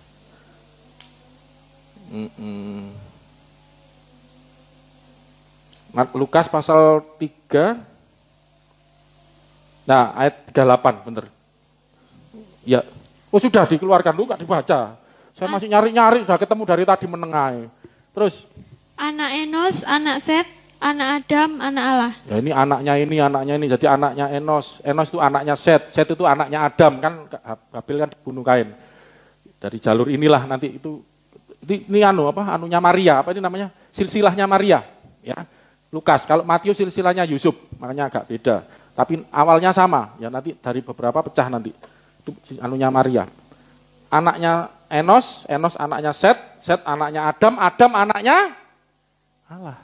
Lukas pasal 3. Nah, ayat 38 bener. Ya, oh sudah dikeluarkan dulu, nggak dibaca. Saya masih nyari-nyari, sudah ketemu dari tadi menengai. Terus? Anak Enos, anak Set, anak Adam, anak Allah. Ya ini anaknya ini. Jadi anaknya Enos. Enos itu anaknya Set. Set itu anaknya Adam. Kan Habil kan dibunuh Kain. Dari jalur inilah nanti itu. Ini anunya Maria. Apa ini namanya? Silsilahnya Maria. Ya, Lukas. Kalau Matius silsilahnya Yusuf. Makanya agak beda. Tapi awalnya sama. Ya nanti dari beberapa pecah nanti. Itu anunya Maria. Anaknya Enos anaknya Set anaknya Adam anaknya Allah.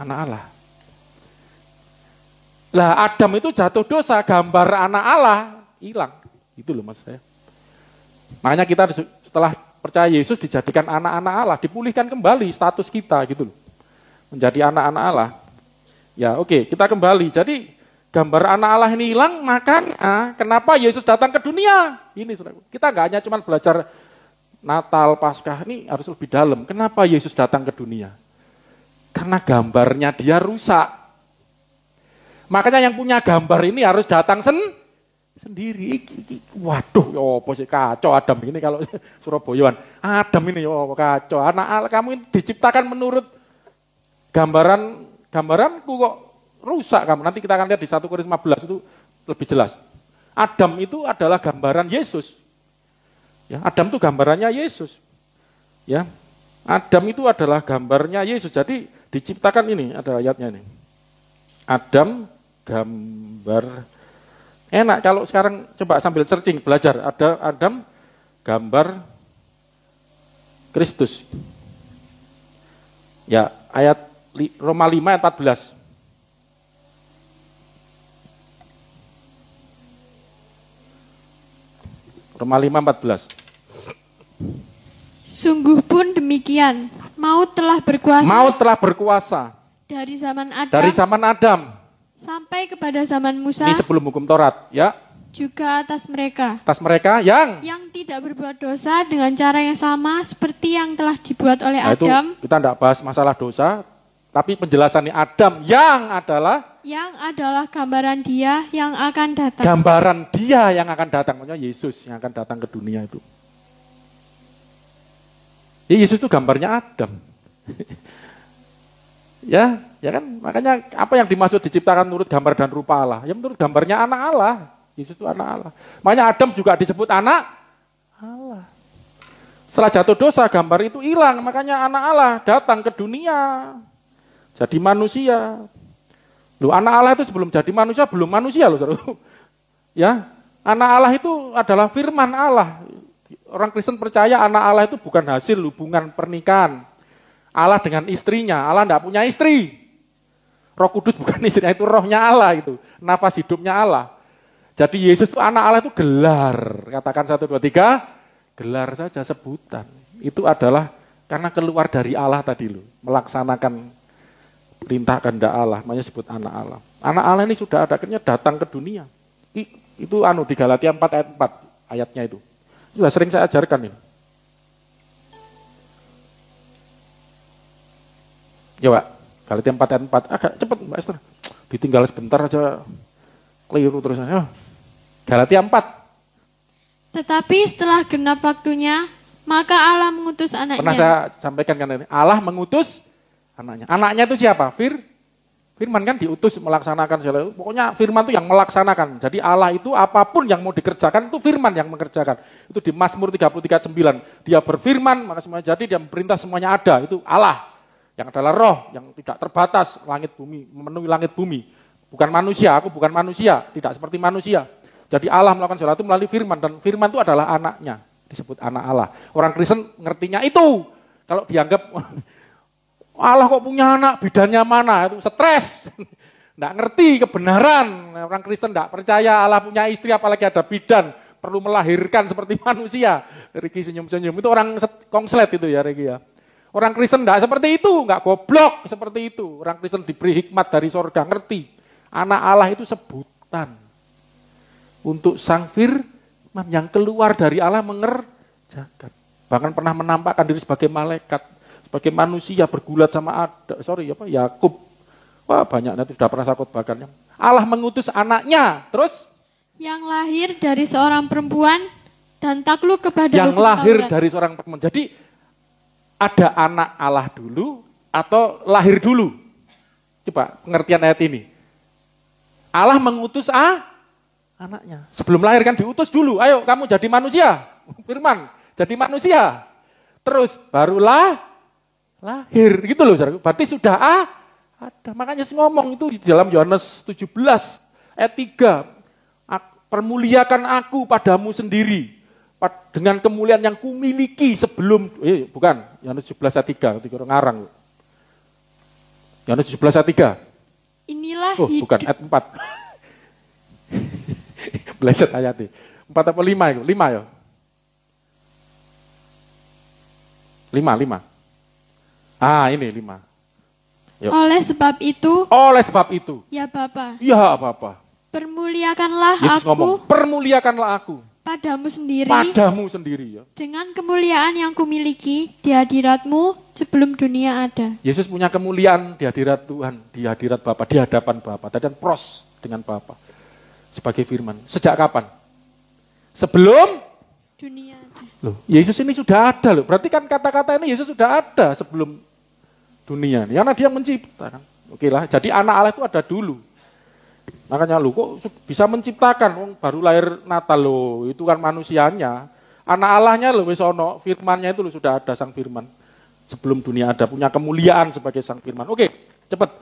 Anak Allah. Lah Adam itu jatuh dosa, gambar anak Allah hilang. Itu loh maksud saya. Makanya kita setelah percaya Yesus dijadikan anak-anak Allah, dipulihkan kembali status kita gitu loh. Menjadi anak-anak Allah. Ya oke, kita kembali. Jadi gambar anak Allah ini hilang, makanya kenapa Yesus datang ke dunia? Ini saudara. Kita nggak hanya cuma belajar Natal, Paskah, ini harus lebih dalam. Kenapa Yesus datang ke dunia? Karena gambarnya dia rusak. Makanya yang punya gambar ini harus datang sendiri. Waduh, ya apa sih kacau Adam ini kalau Surabayaan. Adam ini ya apa kacau. Anak Allah kamu ini diciptakan menurut gambaranku kok rusak kamu. Nanti kita akan lihat di 1 Korintus 15 itu lebih jelas. Adam itu adalah gambaran Yesus. Ya, Adam itu gambarannya Yesus. Ya. Adam itu adalah gambarnya Yesus. Jadi diciptakan ini, ada ayatnya ini. Adam gambar, enak kalau sekarang coba sambil searching belajar, ada Adam gambar Kristus. Ya, ayat Roma 5 ayat 14. Roma 5:14. Sungguh pun demikian, maut telah berkuasa. Maut telah berkuasa. Dari zaman Adam sampai kepada zaman Musa. Ini sebelum hukum Taurat, ya. Juga atas mereka. Atas mereka yang tidak berbuat dosa dengan cara yang sama seperti yang telah dibuat oleh Adam. Itu kita tidak bahas masalah dosa, tapi penjelasannya Adam yang adalah gambaran Dia yang akan datang. Gambaran Dia yang akan datang, maksudnya Yesus yang akan datang ke dunia itu. Ya, Yesus itu gambarnya Adam. ya kan, makanya apa yang dimaksud diciptakan menurut gambar dan rupa Allah? Ya menurut gambarnya anak Allah. Yesus itu anak Allah. Makanya Adam juga disebut anak Allah. Setelah jatuh dosa, gambar itu hilang, makanya anak Allah datang ke dunia. Jadi manusia. Loh, anak Allah itu sebelum jadi manusia, belum manusia loh. Ya, anak Allah itu adalah firman Allah. Orang Kristen percaya anak Allah itu bukan hasil hubungan pernikahan. Allah dengan istrinya, Allah tidak punya istri. Roh Kudus bukan istrinya, itu rohnya Allah itu. Nafas hidupnya Allah. Jadi Yesus itu anak Allah itu gelar. Katakan 1, 2, 3, gelar saja sebutan. Itu adalah karena keluar dari Allah tadi loh. Melaksanakan perintah kehendak Allah, makanya sebut anak Allah. Anak Allah ini sudah ada, akhirnya datang ke dunia. Itu di Galatia 4 ayat 4 ayatnya itu. Sudah sering saya ajarkan ini. Ya Pak, Galatia 4 ayat 4. Agak cepat Mbak Esther. Ditinggal sebentar aja keliru terus. Ya. Galatia 4. Tetapi setelah genap waktunya, maka Allah mengutus anaknya. Pernah saya sampaikan kan ini. Allah mengutus anaknya. Anaknya itu siapa? Firman kan diutus melaksanakan segala. Pokoknya firman itu yang melaksanakan. Jadi Allah itu apapun yang mau dikerjakan itu firman yang mengerjakan. Itu di Mazmur 33:9. Dia berfirman, maka semuanya jadi, dia perintah semuanya ada. Itu Allah. Yang adalah roh, yang tidak terbatas, langit bumi, memenuhi langit bumi. Bukan manusia, aku bukan manusia, tidak seperti manusia. Jadi Allah melakukan sesuatu melalui firman, dan firman itu adalah anaknya, disebut anak Allah. Orang Kristen ngertinya itu. Kalau dianggap, Allah kok punya anak, bidannya mana, itu stres. Nggak ngerti kebenaran, orang Kristen nggak percaya Allah punya istri, apalagi ada bidan, perlu melahirkan seperti manusia. Riki senyum-senyum, itu orang kongslet itu ya Riki ya. Orang Kristen enggak seperti itu, enggak goblok seperti itu. Orang Kristen diberi hikmat dari sorga, ngerti. Anak Allah itu sebutan untuk sang firman yang keluar dari Allah mengerjakan. Bahkan pernah menampakkan diri sebagai malaikat, sebagai manusia bergulat sama Yakub. Wah banyaknya itu sudah pernah saya khotbahkan. Allah mengutus anaknya, terus? Yang lahir dari seorang perempuan dan takluk kepada yang lahir dari seorang perempuan. Jadi ada anak Allah dulu atau lahir dulu? Coba pengertian ayat ini. Allah mengutus anaknya. Sebelum lahir kan diutus dulu. Ayo kamu jadi manusia. Firman, jadi manusia. Terus barulah lahir. Gitu loh. Berarti sudah ada. Makanya ngomong itu di dalam Yohanes 17 ayat 3. Permuliakan aku padamu sendiri. Dengan kemuliaan yang kumiliki sebelum, bukan, Yohanes 17 ayat 3, ketika orang ngarang. Yohanes 17 ayat 3. inilah bukan ayat 4. Bleset ayatnya. 4 apa 5 itu? 5 ya? 5. Ini 5. Yuk. Oleh sebab itu, ya Bapa, permuliakanlah Yesus aku, ngomong, permuliakanlah aku padamu sendiri ya. Dengan kemuliaan yang kumiliki di hadiratmu sebelum dunia ada. Yesus punya kemuliaan di hadirat Tuhan, di hadirat Bapa, di hadapan Bapa, dan pros dengan Bapa sebagai firman. Sejak kapan? Sebelum dunia ada. Loh, Yesus ini sudah ada loh. Berarti kan kata-kata ini Yesus sudah ada sebelum dunia. Karena dia mencipta kan. Oke lah, jadi anak Allah itu ada dulu. Makanya lu kok bisa menciptakan, baru lahir Natal lo, itu kan manusianya. Anak Allahnya lo wis ono, firmannya itu lo sudah ada sang firman. Sebelum dunia ada, punya kemuliaan sebagai sang firman. Oke, cepat.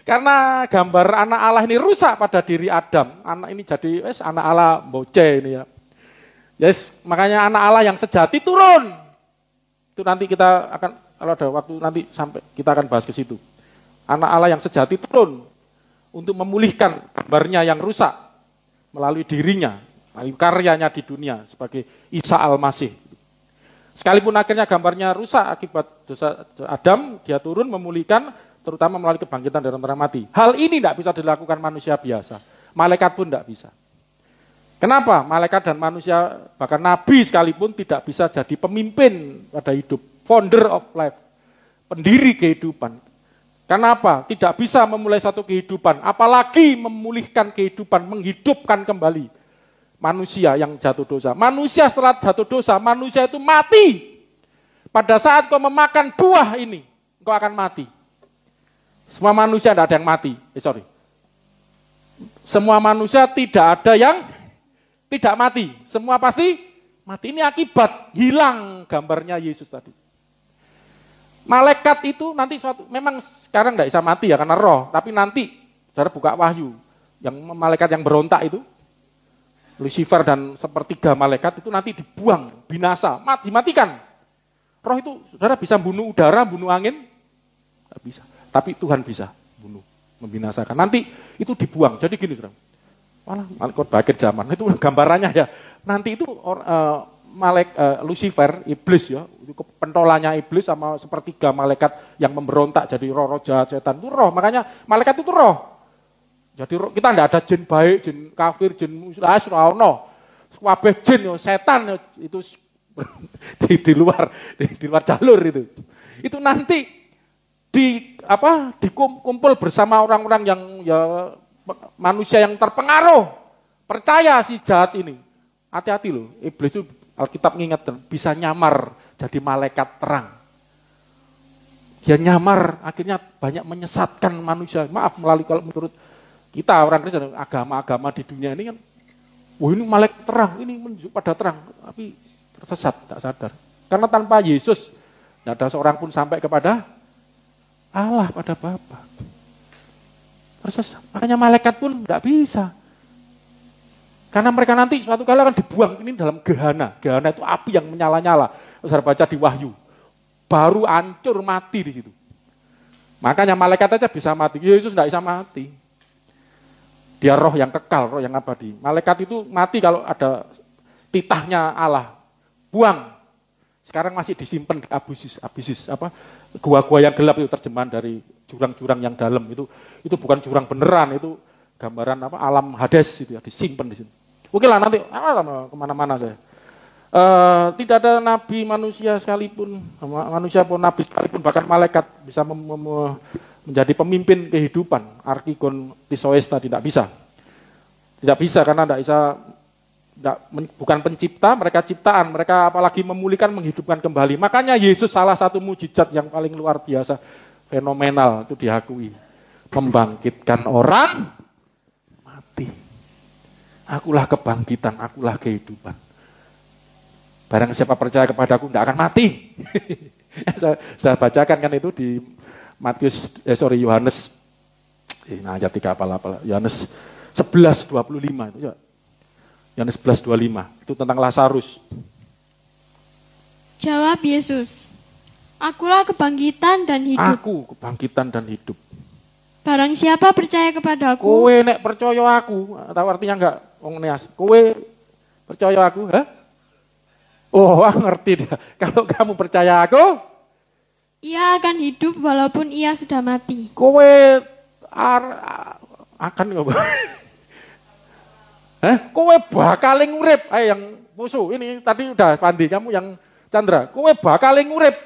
Karena gambar anak Allah ini rusak pada diri Adam. Anak ini jadi anak Allah bocah ini ya. Yes, makanya anak Allah yang sejati turun. Itu nanti kita akan, kalau ada waktu nanti sampai kita akan bahas ke situ. Anak Allah yang sejati turun untuk memulihkan gambarnya yang rusak melalui dirinya, melalui karyanya di dunia sebagai Isa Al-Masih. Sekalipun akhirnya gambarnya rusak akibat dosa Adam, dia turun memulihkan terutama melalui kebangkitan dari antara mati. Hal ini tidak bisa dilakukan manusia biasa. Malaikat pun tidak bisa. Kenapa? Malaikat dan manusia, bahkan nabi sekalipun tidak bisa jadi pemimpin pada hidup. Founder of life. Pendiri kehidupan. Kenapa? Tidak bisa memulai satu kehidupan. Apalagi memulihkan kehidupan, menghidupkan kembali manusia yang jatuh dosa. Manusia setelah jatuh dosa, manusia itu mati. Pada saat kau memakan buah ini, kau akan mati. Semua manusia tidak ada yang mati. Semua manusia tidak ada yang tidak mati. Semua pasti mati. Ini akibat hilang gambarnya Yesus tadi. Malaikat itu nanti memang sekarang tidak bisa mati ya karena roh. Tapi nanti, saudara buka Wahyu. Yang malaikat yang berontak itu, Lucifer dan sepertiga malaikat itu nanti dibuang, binasa, dimatikan. Roh itu, saudara bisa bunuh udara, bunuh angin? Tidak bisa. Tapi Tuhan bisa bunuh, membinasakan. Nanti itu dibuang. Jadi gini, saudara. Walah, malaikat bakir zaman. Itu gambarannya ya. Nanti itu Lucifer, iblis ya, itu pentolannya iblis sama sepertiga malaikat yang memberontak jadi roh jahat setan itu roh. Makanya malaikat itu roh. Jadi kita tidak ada jin baik, jin kafir, jin musuh, kabeh jin setan itu di luar jalur itu. Itu nanti dikumpul bersama orang-orang yang ya manusia yang terpengaruh, percaya si jahat ini. Hati-hati loh, iblis itu Alkitab mengingatkan bisa nyamar jadi malaikat terang. Dia nyamar akhirnya banyak menyesatkan manusia. Maaf melalui kalau menurut kita orang Kristen agama-agama di dunia ini kan, ini malaikat terang, ini menunjuk pada terang, tapi tersesat, tak sadar. Karena tanpa Yesus tidak ada seorang pun sampai kepada Allah, pada Bapa. Tersesat. Makanya malaikat pun tidak bisa. Karena mereka nanti suatu kali akan dibuang ini dalam gehana. Gehana itu api yang menyala-nyala. Saya baca di Wahyu. Baru hancur mati di situ. Makanya malaikat aja bisa mati. Yesus tidak bisa mati. Dia roh yang kekal, roh yang abadi. Malaikat itu mati kalau ada titahnya Allah. Buang. Sekarang masih disimpan di abisis, gua-gua yang gelap itu terjemahan dari jurang-jurang yang dalam itu bukan jurang beneran, itu gambaran alam Hades itu ya, disimpan di sini. Oke lah nanti kemana-mana saya. Tidak ada nabi manusia sekalipun, manusia pun nabi sekalipun, bahkan malaikat bisa menjadi pemimpin kehidupan. Arkigon Tisoesta tidak bisa. Tidak bisa karena bukan pencipta, mereka ciptaan, mereka apalagi memulihkan, menghidupkan kembali. Makanya Yesus salah satu mujizat yang paling luar biasa, fenomenal itu diakui. Membangkitkan orang mati. Akulah kebangkitan, akulah kehidupan. Barang siapa percaya kepadaku tidak akan mati. Saya bacakan kan itu di Yohanes. Ayat 3 apa Yohanes 11:25 itu ya. Yohanes 11:25 itu tentang Lazarus. Jawab Yesus, Akulah kebangkitan dan hidup. Aku kebangkitan dan hidup. Barang siapa percaya kepadaku, Kowe nek percaya aku, tahu artinya enggak? Wong Neas. Kowe percaya aku, ha? Oh, aku ngerti dah. Kalau kamu percaya aku, ia akan hidup walaupun ia sudah mati. kowe akan ngopo? Kowe bakal ngurip. Yang musuh ini tadi udah Pandi, kamu yang Chandra. Kowe bakal ngurip.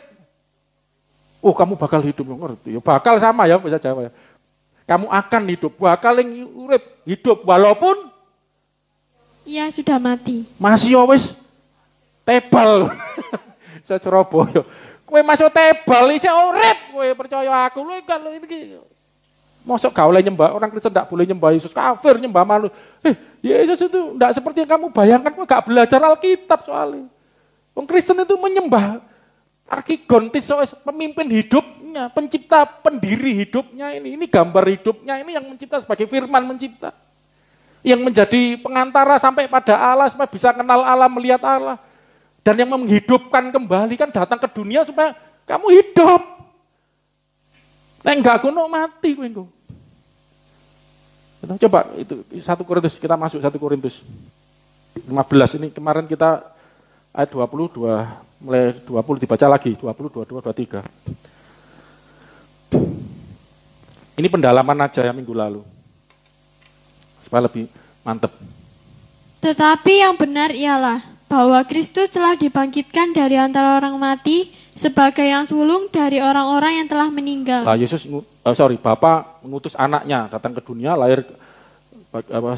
Oh, kamu bakal hidup, ngerti. Ya bakal sama ya bisa Jawa ya. Kamu akan hidup, bakal ngurip, hidup walaupun Ia sudah mati. masih wis tebal. Saya Surabaya. Kowe masih tebal isih urip, kowe percaya aku. Lho kalau iki mosok gak oleh nyembah, orang Kristen tidak boleh nyembah Yesus, kafir nyembah malu. Yesus itu tidak seperti yang kamu bayangkan, kamu gak belajar Alkitab soalnya. Orang Kristen itu menyembah Arkigontis, pemimpin hidupnya, pencipta, pendiri hidupnya ini gambar hidupnya ini yang mencipta sebagai firman mencipta. Yang menjadi pengantara sampai pada Allah, supaya bisa kenal Allah, melihat Allah. Dan yang menghidupkan kembali kan datang ke dunia supaya kamu hidup. Nek enggak kuno mati kowe engko. Coba itu 1 Korintus, kita masuk 1 Korintus 15 ini kemarin kita ayat 22 mulai 20 dibaca lagi 20 22 23. Ini pendalaman aja ya minggu lalu. Supaya lebih mantep. Tetapi yang benar ialah bahwa Kristus telah dibangkitkan dari antara orang mati sebagai yang sulung dari orang-orang yang telah meninggal. Nah, Bapa mengutus anaknya datang ke dunia, lahir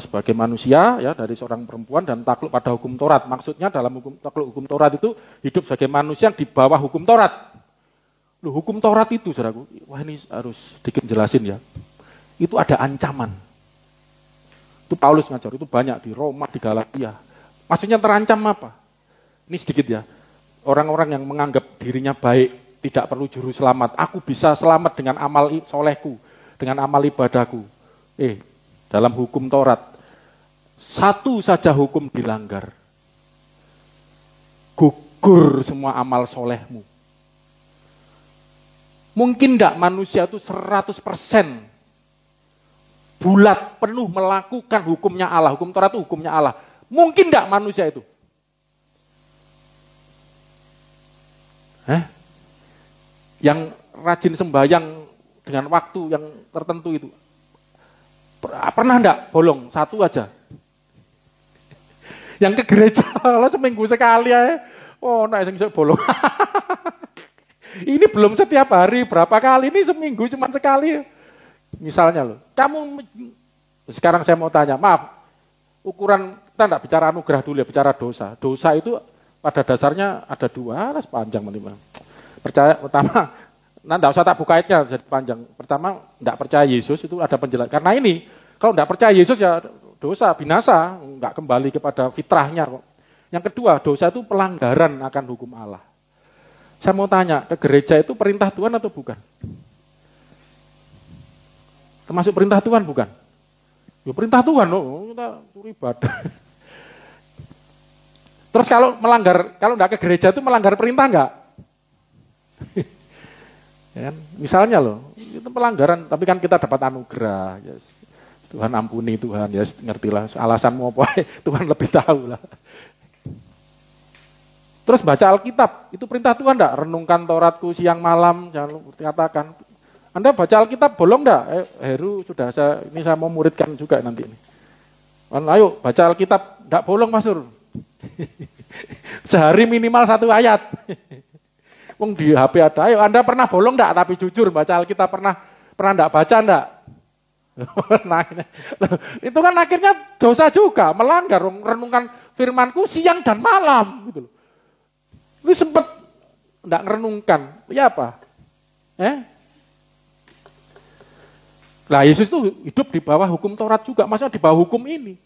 sebagai manusia ya dari seorang perempuan dan takluk pada hukum Taurat. Maksudnya dalam takluk hukum Taurat itu hidup sebagai manusia yang di bawah hukum Taurat. Loh, hukum Taurat itu, saudaraku, wah ini harus sedikit jelasin ya. Itu ada ancaman. Itu Paulus ngajar, itu banyak di Roma, di Galatia. Maksudnya terancam apa? Ini sedikit ya. Orang-orang yang menganggap dirinya baik, tidak perlu juru selamat. Aku bisa selamat dengan amal solehku, dengan amal ibadahku. Dalam hukum Taurat, satu saja hukum dilanggar. Gugur semua amal solehmu. Mungkin enggak manusia itu 100% bulat penuh melakukan hukumnya Allah. Hukum Taurat itu hukumnya Allah. Mungkin enggak manusia itu? Yang rajin sembahyang dengan waktu yang tertentu itu. Pernah enggak bolong? Satu aja. Yang ke gereja lo seminggu sekali ya. Oh, nah sing bolong. Ini belum setiap hari, berapa kali, ini seminggu cuma sekali. Misalnya loh, sekarang saya mau tanya, maaf, ukuran, kita enggak bicara anugerah dulu ya, bicara dosa. Dosa itu pada dasarnya ada dua, panjang teman-teman. Percaya, pertama, enggak usah tak buka ayatnya, jadi panjang. Pertama, enggak percaya Yesus, itu ada penjelasan. Karena ini, kalau enggak percaya Yesus ya dosa, binasa, enggak kembali kepada fitrahnya kok. Yang kedua, dosa itu pelanggaran akan hukum Allah. Saya mau tanya, ke gereja itu perintah Tuhan atau bukan? Termasuk perintah Tuhan bukan? Ya perintah Tuhan loh, kita ibadah. Terus kalau melanggar, kalau enggak ke gereja itu melanggar perintah enggak? Ya kan? Misalnya loh, itu pelanggaran, tapi kan kita dapat anugerah. Ya, Tuhan ampuni Tuhan, ya ngertilah alasanmu apa, Tuhan lebih tahu lah. Terus baca Alkitab, itu perintah Tuhan enggak? Renungkan Tauratku siang malam, jangan lupa katakan. Anda baca Alkitab bolong enggak? Heru sudah ini saya mau muridkan juga nanti ini. Ayo baca Alkitab, enggak bolong Mas Sur. Sehari minimal 1 ayat. Wong di HP ada, ayo Anda pernah bolong enggak? Tapi jujur baca Alkitab pernah enggak baca enggak? Nah, itu kan akhirnya dosa juga, melanggar, renungkan firmanku siang dan malam gitu loh. Ini sempat enggak merenungkan, ya apa? Nah Yesus itu hidup di bawah hukum Taurat juga, maksudnya di bawah hukum ini.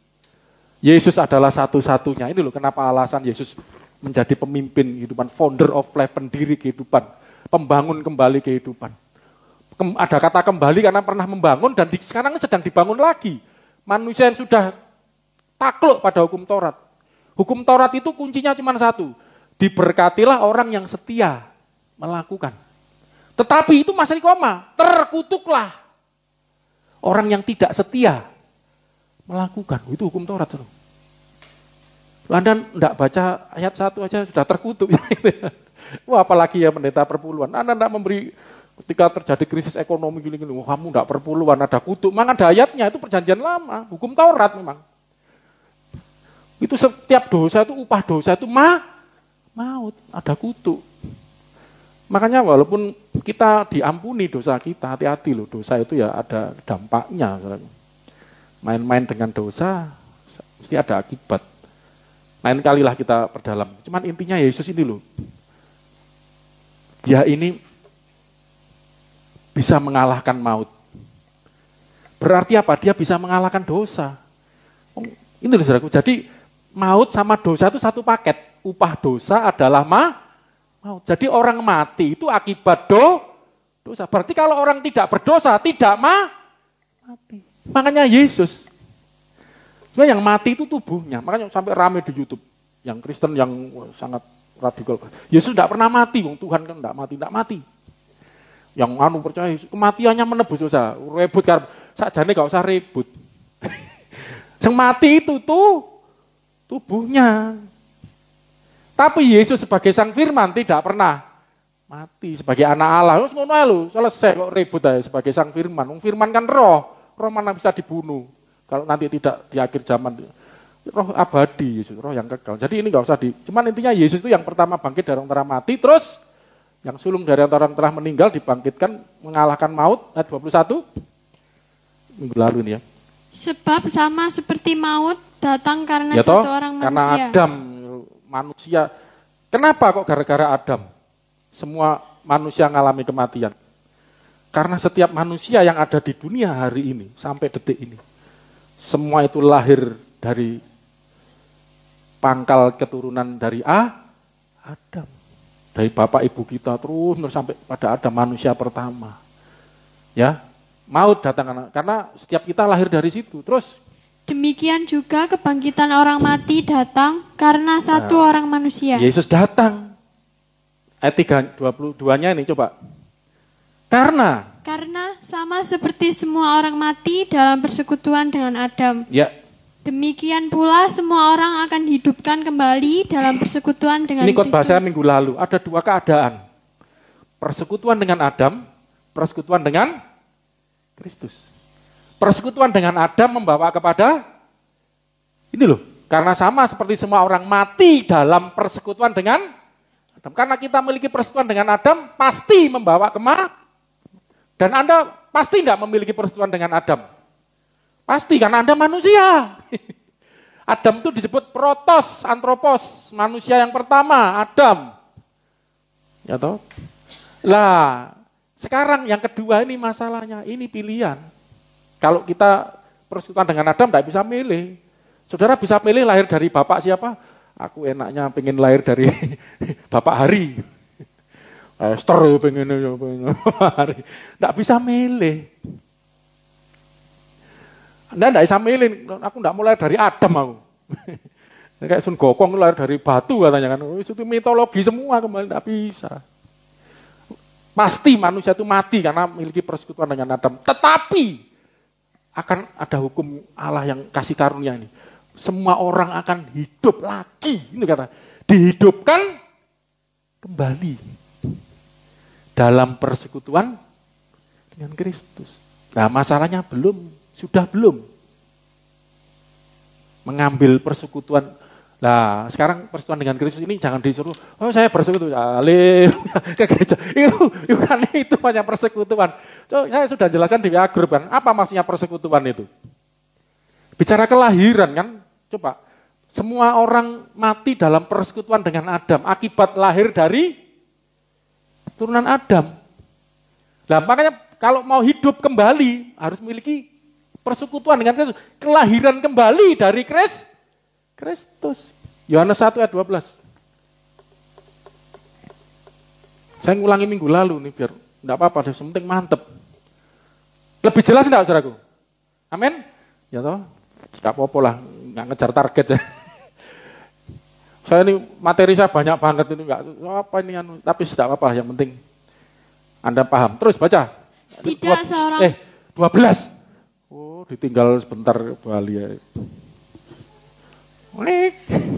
Yesus adalah satu-satunya, ini loh kenapa alasan Yesus menjadi pemimpin kehidupan, founder of life, pendiri kehidupan, pembangun kembali kehidupan. Ada kata kembali karena pernah membangun dan sekarang sedang dibangun lagi. Manusia yang sudah takluk pada hukum Taurat. Hukum Taurat itu kuncinya cuma satu. Diberkatilah orang yang setia. melakukan. Tetapi itu masih koma, terkutuklah orang yang tidak setia melakukan. Itu hukum Taurat. Anda tidak baca ayat 1 aja sudah terkutuk. Wah, apalagi ya pendeta perpuluhan. Anda tidak memberi, ketika terjadi krisis ekonomi gini-gini, kamu tidak perpuluhan, ada kutuk. Memang ada ayatnya, itu perjanjian lama, hukum Taurat memang. Itu setiap dosa itu, upah dosa itu maut, ada kutuk. Makanya walaupun kita diampuni dosa kita, hati-hati loh, dosa itu ya ada dampaknya. Main-main dengan dosa, mesti ada akibat. Lain kalilah kita perdalam. Cuman intinya Yesus ini loh, dia ini bisa mengalahkan maut. Berarti apa? Dia bisa mengalahkan dosa. Ini loh saudaraku, jadi maut sama dosa itu satu paket. Upah dosa adalah maut. Jadi orang mati itu akibat dosa. Berarti kalau orang tidak berdosa, tidak mati. Makanya Yesus. Sebenarnya yang mati itu tubuhnya. Makanya sampai rame di YouTube. Yang Kristen yang sangat radikal. Yesus tidak pernah mati. Tuhan kan tidak mati. Yang percaya kematiannya menebus dosa. Rebut kan. Sakjane gak usah ribut. Yang mati itu tubuhnya. Tapi Yesus sebagai Sang Firman tidak pernah mati sebagai anak Allah. Selesai kok ribut aja sebagai Sang Firman. Firman kan roh mana bisa dibunuh. Kalau nanti tidak di akhir zaman, roh abadi Yesus, roh yang kekal. Jadi ini nggak usah cuman intinya Yesus itu yang pertama bangkit dari orang telah mati, terus yang sulung dari orang telah meninggal dibangkitkan mengalahkan maut. Ayat 21 minggu lalu ini ya. Sebab sama seperti maut datang karena satu orang manusia. Karena Adam manusia. Kenapa kok gara-gara Adam semua manusia mengalami kematian? Karena setiap manusia yang ada di dunia hari ini sampai detik ini, semua itu lahir dari pangkal keturunan dari Adam. Dari bapak ibu kita terus sampai pada Adam manusia pertama. Ya, maut datang karena setiap kita lahir dari situ. Terus demikian juga kebangkitan orang mati datang karena satu orang manusia. Yesus datang. Ayat 22-nya ini coba. Karena sama seperti semua orang mati dalam persekutuan dengan Adam. Ya. Demikian pula semua orang akan dihidupkan kembali dalam persekutuan dengan Kristus. Ini khotbah saya minggu lalu. Ada dua keadaan. Persekutuan dengan Adam, persekutuan dengan Kristus. Persekutuan dengan Adam membawa kepada ini loh. Karena sama seperti semua orang mati dalam persekutuan dengan Adam. Karena kita memiliki persekutuan dengan Adam, pasti membawa kematian. Dan Anda pasti tidak memiliki persekutuan dengan Adam. Pasti, karena Anda manusia. Adam itu disebut protos, antropos, manusia yang pertama, Adam. Ya toh? Lah, sekarang yang kedua ini masalahnya, ini pilihan. Kalau kita persekutuan dengan Adam tidak bisa milih. Saudara bisa milih lahir dari bapak siapa? Aku enaknya pengen lahir dari bapak Hari. Esther pengen hari. Tidak bisa milih. Anda tidak bisa milih. Aku tidak mulai dari Adam aku. Kayak Sun Gokong lahir dari batu katanya kan. Itu mitologi semua kembali tidak bisa. Pasti manusia itu mati karena memiliki persekutuan dengan Adam. Tetapi akan ada hukum Allah yang kasih karunia ini. Semua orang akan hidup lagi. Ini kata dihidupkan kembali. Dalam persekutuan dengan Kristus. Nah masalahnya sudah belum. Mengambil persekutuan. Nah sekarang persekutuan dengan Kristus ini jangan disuruh, saya bersekutu, ke gereja. Itu banyak persekutuan. Saya sudah jelaskan di WA Group kan, apa maksudnya persekutuan itu? Bicara kelahiran kan, coba. Semua orang mati dalam persekutuan dengan Adam, akibat lahir dari turunan Adam. Nah, makanya kalau mau hidup kembali harus memiliki persekutuan dengan Kristus, kelahiran kembali dari Kristus. Yohanes 1 ayat 12. Saya ngulangi minggu lalu nih biar enggak apa-apa, yang penting mantep. Lebih jelas enggak saudaraku? Amin. Ya toh? Enggak apa-apa lah, enggak ngejar target ya. Saya ini materi saya banyak banget ini enggak apa ini tapi tidak apa-apa yang penting Anda paham. Terus baca. Tidak seorang 12. Oh, ditinggal sebentar Bali ya.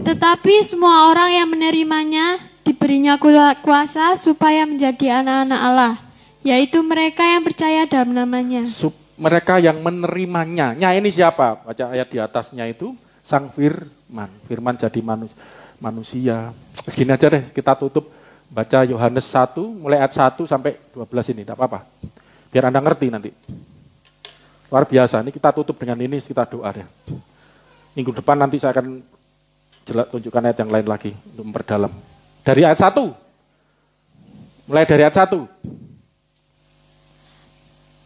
Tetapi semua orang yang menerimanya diberinya kuasa supaya menjadi anak-anak Allah, yaitu mereka yang percaya dalam namanya. Mereka yang menerimanya. Nya ini siapa? Baca ayat di atasnya itu Sang Firman. Firman jadi manusia. Segini aja deh, kita tutup baca Yohanes 1 mulai ayat 1 sampai 12 ini, tidak apa-apa. Biar Anda ngerti nanti. Luar biasa, ini kita tutup dengan ini, kita doa deh. Minggu depan nanti saya akan tunjukkan ayat yang lain lagi untuk memperdalam. Dari ayat 1. Mulai dari ayat 1.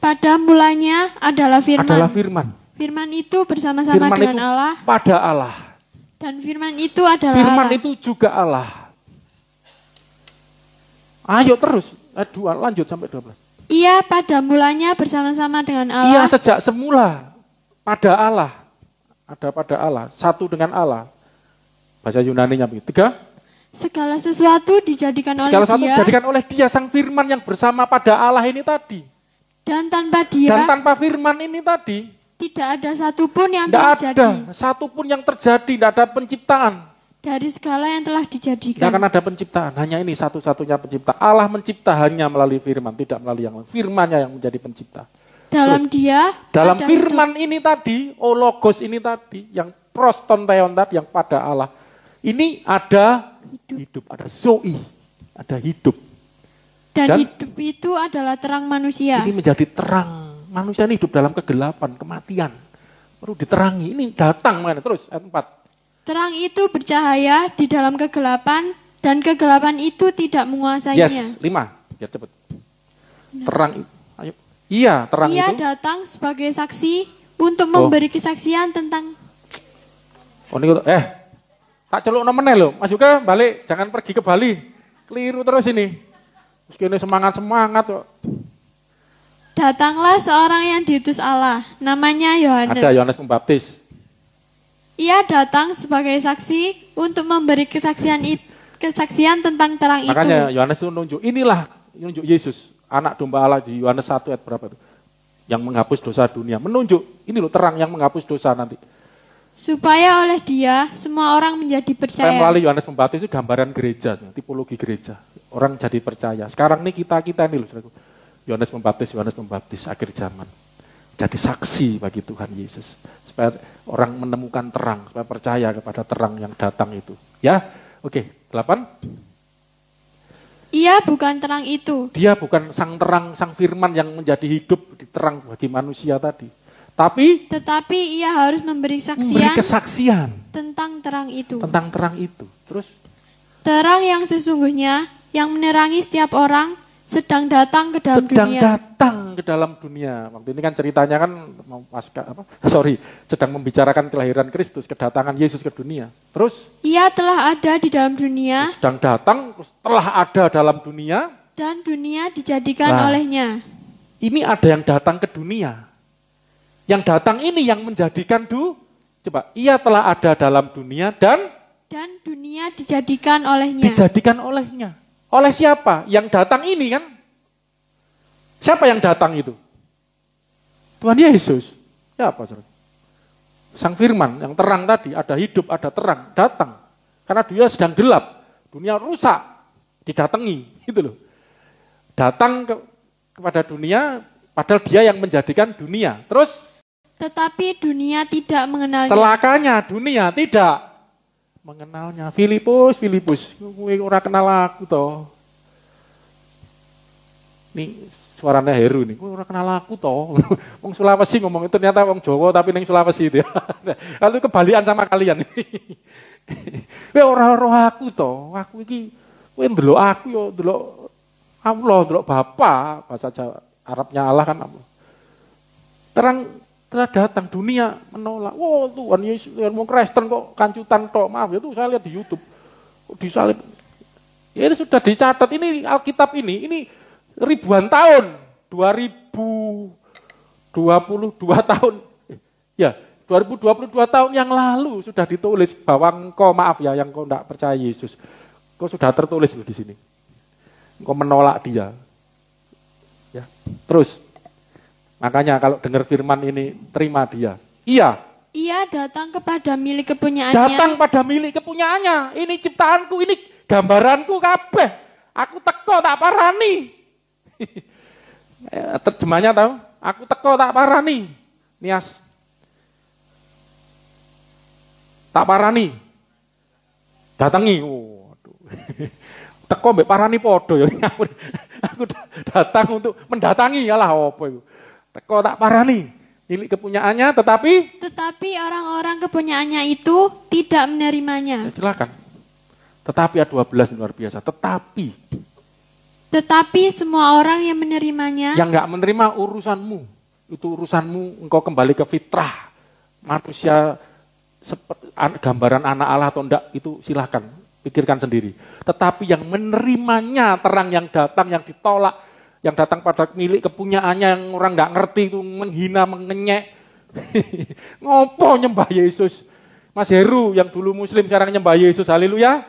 Pada mulanya adalah firman. Firman itu bersama-sama dengan Allah. Pada Allah. Dan firman itu adalah Firman Allah. itu juga Allah. Ayo terus, ayat 2 lanjut sampai 12. Ia pada mulanya bersama-sama dengan Allah. Ia sejak semula pada Allah. Ada pada Allah, satu dengan Allah. Bahasa Yunaninya begitu. 3. Segala sesuatu dijadikan Segala sesuatu Dia. dijadikan oleh Dia, Sang Firman yang bersama pada Allah ini tadi. Dan tanpa Dia. Dan tanpa Firman ini tadi. Tidak ada satupun yang Tidak terjadi. ada satupun yang terjadi, tidak ada penciptaan. Dari segala yang telah dijadikan. Tidak akan ada penciptaan, hanya ini satu-satunya pencipta. Allah mencipta hanya melalui firman, tidak melalui yang lain. Firman-Nya yang menjadi pencipta. Dalam Dia. Dalam ada firman hidup. ini tadi, logos ini tadi, yang proston theon tadi, yang pada Allah. Ini ada hidup, ada zoe, ada hidup. Dan hidup itu adalah terang manusia. Ini menjadi terang. Manusia ini hidup dalam kegelapan, kematian. Perlu diterangi, ini datang mana? Terus, ayat 4. Terang itu bercahaya di dalam kegelapan, dan kegelapan itu tidak menguasainya. Yes, 5. Biar cepet. Terang, ayo. Iya, terang Ia itu. datang sebagai saksi untuk memberi kesaksian tentang... Oh, ini, tak celuk nomene lho. Mas Yuka balik, jangan pergi ke Bali. Keliru terus ini. Terus ini semangat kok. Datanglah seorang yang diutus Allah, namanya Yohanes. Ada Yohanes Pembaptis. Ia datang sebagai saksi untuk memberi kesaksian tentang terang itu. Makanya Yohanes itu nunjuk Yesus, anak domba Allah di Yohanes 1 ayat berapa itu? Yang menghapus dosa dunia. Menunjuk, ini loh terang yang menghapus dosa nanti. Supaya oleh Dia semua orang menjadi percaya. Supaya melalui Yohanes Pembaptis itu gambaran gereja, tipologi gereja. Orang jadi percaya. Sekarang nih kita ini loh, saudaraku. Yohanes Pembaptis akhir zaman. Jadi saksi bagi Tuhan Yesus. Supaya orang menemukan terang, supaya percaya kepada terang yang datang itu. Ya, oke. 8. Ia bukan terang itu. Dia bukan sang terang, sang firman yang menjadi hidup di terang bagi manusia tadi. Tetapi ia harus memberi kesaksian tentang terang itu. Tentang terang itu. Terus? Terang yang sesungguhnya, yang menerangi setiap orang, sedang datang ke dalam dunia. Waktu ini kan ceritanya kan sedang membicarakan kelahiran Kristus, kedatangan Yesus ke dunia. Terus? Ia telah ada di dalam dunia. Sedang datang, telah ada dalam dunia. Dan dunia dijadikan olehnya. Ini ada yang datang ke dunia. Yang datang ini yang menjadikan coba, ia telah ada dalam dunia dan dunia dijadikan olehnya. Dijadikan olehnya. Oleh siapa? Yang datang ini kan? Siapa yang datang itu? Tuhan Yesus. Siapa? Sang Firman yang terang tadi, ada hidup, ada terang, datang. Karena dunia sedang gelap, dunia rusak, didatangi, gitu loh. Datang kepada dunia, padahal Dia yang menjadikan dunia. Terus? Tetapi dunia tidak mengenalnya. Celakanya dunia tidak mengenalnya. Filipus, kowe ora kenal aku toh. Nih suaranya Heru nih, kowe ora kenal aku toh. Wong Sulawesi ngomong itu ternyata wong Jawa tapi ning Sulawesi itu ya. Kalau kebalian sama kalian. Kowe ora roh aku toh. Aku iki kowe ndelok aku yo ndelok Allah, ndelok Bapa, bahasa Jawa, Arabnya Allah kan Allah. Terang telah datang, dunia menolak. Wow, Tuhan Yesus, mau Kristen kok kancutan tok. Maaf ya, itu saya lihat di YouTube. Disalib. Ya, ini sudah dicatat, ini Alkitab ini ribuan tahun. 2022 tahun. Ya, 2022 tahun yang lalu sudah ditulis bahwa engkau, maaf ya, yang engkau tidak percaya Yesus. Engkau sudah tertulis di sini. Engkau menolak dia. Ya. Terus, makanya kalau dengar firman ini, terima dia. Iya. Ia datang kepada milik kepunyaannya. Datang pada milik kepunyaannya. Ini ciptaanku, ini gambaranku kabeh. Aku teko tak parani. Terjemahnya tahu? Aku teko tak parani. Nias. Tak parani. Datangi. Oh, aduh. Teko mbek parani podo ya. Aku datang untuk mendatangi yalah opo iku. Teko tak parani. Milik kepunyaannya tetapi orang-orang kepunyaannya itu tidak menerimanya. Ya, silakan. Tetapi ada 12 luar biasa. Tetapi semua orang yang menerimanya, yang enggak menerima urusanmu. Itu urusanmu, engkau kembali ke fitrah. Manusia gambaran anak Allah atau enggak, itu silahkan, pikirkan sendiri. Tetapi yang menerimanya, terang yang datang, yang ditolak, yang datang pada milik kepunyaannya, yang orang enggak ngerti, itu menghina, mengenyek. Ngopo nyembah Yesus? Mas Heru yang dulu muslim, sekarang nyembah Yesus, haleluya.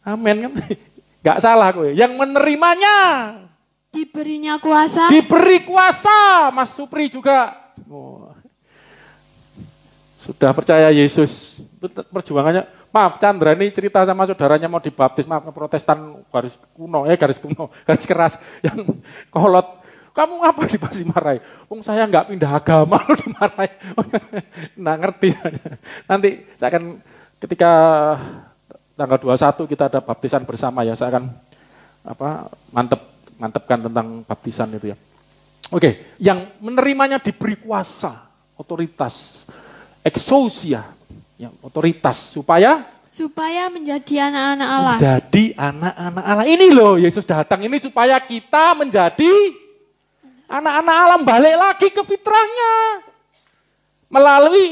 Amin kan? Enggak salah kowe. Yang menerimanya, diberinya kuasa. Diberi kuasa, Mas Supri juga. Oh. Sudah percaya Yesus, perjuangannya. Maaf, Chandra ini cerita sama saudaranya mau dibaptis, maaf, Protestan garis keras, yang kolot. Kamu ngapa dipasti marahi? Saya nggak pindah agama, lo dimarahi. Nah ngerti. Nanti saya akan ketika tanggal 21 kita ada baptisan bersama ya, saya akan mantepkan tentang baptisan itu ya. Oke, yang menerimanya diberi kuasa, otoritas. Exousia, yang otoritas supaya menjadi anak-anak Allah. Menjadi anak-anak Allah. Ini loh Yesus datang ini supaya kita menjadi anak-anak Allah, balik lagi ke fitrahnya melalui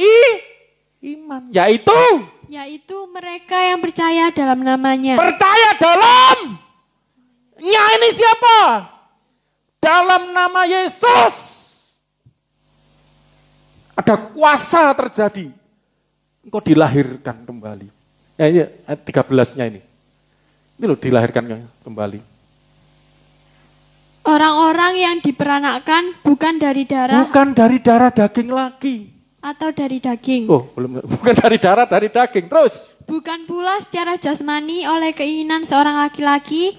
iman, yaitu mereka yang percaya dalam namanya. Percaya dalamnya ini siapa? Dalam nama Yesus. Ada kuasa terjadi. Engkau dilahirkan kembali. Ya, ini ayat 13-nya ini. Ini loh dilahirkan kembali. Orang-orang yang diperanakkan bukan dari darah. Bukan dari darah daging lagi. Atau dari daging. Oh, belum. Bukan dari darah, dari daging. Terus. Bukan pula secara jasmani oleh keinginan seorang laki-laki.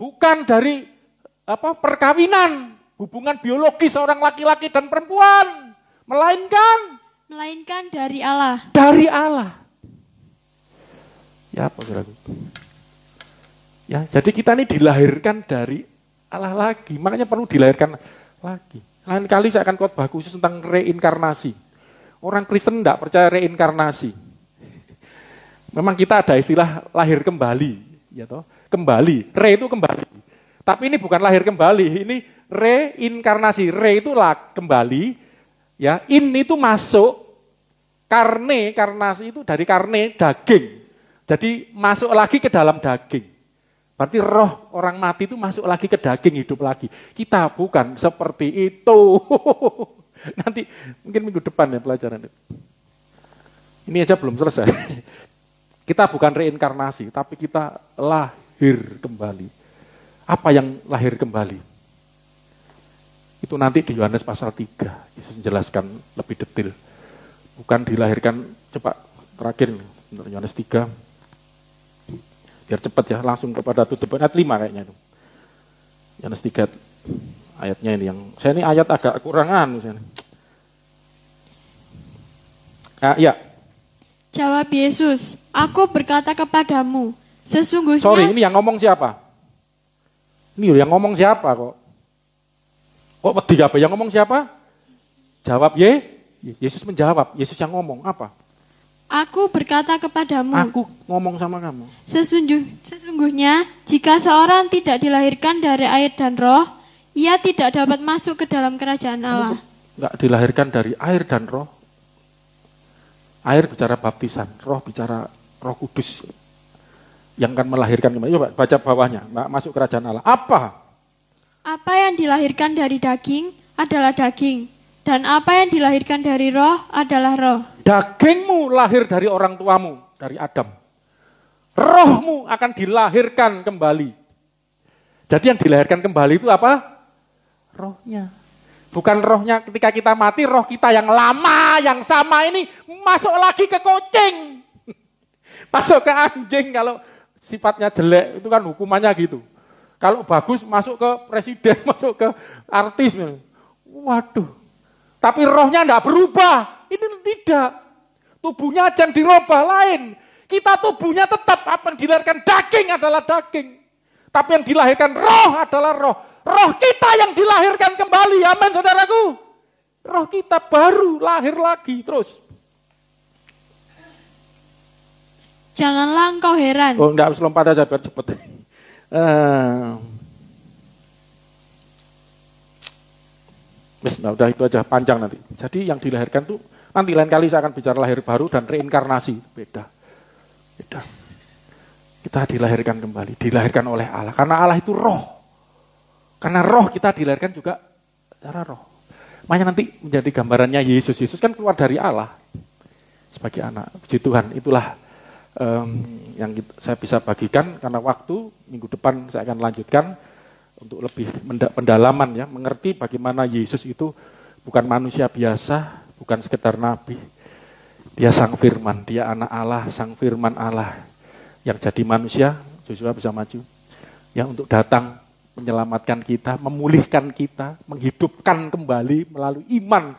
Bukan dari perkawinan. Hubungan biologis seorang laki-laki dan perempuan. Melainkan dari Allah. Dari Allah. Ya apa saudaraku? Ya, jadi kita ini dilahirkan dari Allah lagi. Makanya perlu dilahirkan lagi. Lain kali saya akan khotbah khusus tentang reinkarnasi. Orang Kristen tidak percaya reinkarnasi. Memang kita ada istilah lahir kembali. Ya toh? Kembali. Re itu kembali. Tapi ini bukan lahir kembali. Ini reinkarnasi. Re itu kembali. Ya, in itu masuk. Karnasi itu dari karne, daging. Jadi masuk lagi ke dalam daging. Berarti roh orang mati itu masuk lagi ke daging, hidup lagi. Kita bukan seperti itu. Nanti mungkin minggu depan ya pelajaran itu. Ini aja belum selesai. Kita bukan reinkarnasi, tapi kita lahir kembali. Apa yang lahir kembali? Itu nanti di Yohanes pasal 3. Yesus menjelaskan lebih detail. Bukan dilahirkan, coba terakhir Yohanes 3. Biar cepat ya, langsung kepada tutup ayat 5 kayaknya itu. Yohanes 3 ayatnya ini yang saya ini ayat agak kurangan misalnya. Ya. Jawab Yesus, aku berkata kepadamu, sesungguhnya. Sorry, ini yang ngomong siapa? Ini yang ngomong siapa kok? Kok pedih apa? Yang ngomong siapa? Jawab Yesus menjawab. Yesus yang ngomong apa? Aku berkata kepadamu. Aku ngomong sama kamu. Sesungguhnya, jika seorang tidak dilahirkan dari air dan roh, ia tidak dapat masuk ke dalam kerajaan Allah. Enggak dilahirkan dari air dan roh. Air bicara baptisan, roh bicara Roh Kudus. Yang akan melahirkan kembali. Coba baca bawahnya, masuk kerajaan Allah. Apa? Apa yang dilahirkan dari daging adalah daging, Dan apa yang dilahirkan dari roh adalah roh. Dagingmu lahir dari orang tuamu, dari Adam. Rohmu akan dilahirkan kembali. Jadi yang dilahirkan kembali itu apa? Rohnya. Bukan rohnya ketika kita mati, roh kita yang lama, yang sama ini masuk lagi ke kucing. Masuk ke anjing kalau sifatnya jelek, itu kan hukumannya gitu. Kalau bagus masuk ke presiden, masuk ke artis. Waduh. Tapi rohnya enggak berubah. Ini tidak. Tubuhnya aja dirubah lain. Kita tubuhnya tetap, apa yang dilahirkan daging adalah daging. Tapi yang dilahirkan roh adalah roh. Roh kita yang dilahirkan kembali. Amin, saudaraku. Roh kita baru lahir lagi terus. Janganlah engkau heran. Oh, enggak harus lompat aja biar cepet. Udah itu aja, panjang nanti. Jadi yang dilahirkan tuh, nanti lain kali saya akan bicara lahir baru dan reinkarnasi. Beda. Kita dilahirkan kembali, dilahirkan oleh Allah. Karena Allah itu roh. Karena roh kita dilahirkan juga secara roh. Makanya nanti menjadi gambarannya Yesus. Yesus kan keluar dari Allah sebagai anak. Puji Tuhan, itulah yang saya bisa bagikan. Karena waktu, minggu depan saya akan lanjutkan untuk lebih pendalaman ya, mengerti bagaimana Yesus itu bukan manusia biasa, bukan sekedar nabi. Dia sang firman, dia anak Allah, sang firman Allah yang jadi manusia. Joshua bisa maju. Ya, untuk datang menyelamatkan kita, memulihkan kita, menghidupkan kembali melalui iman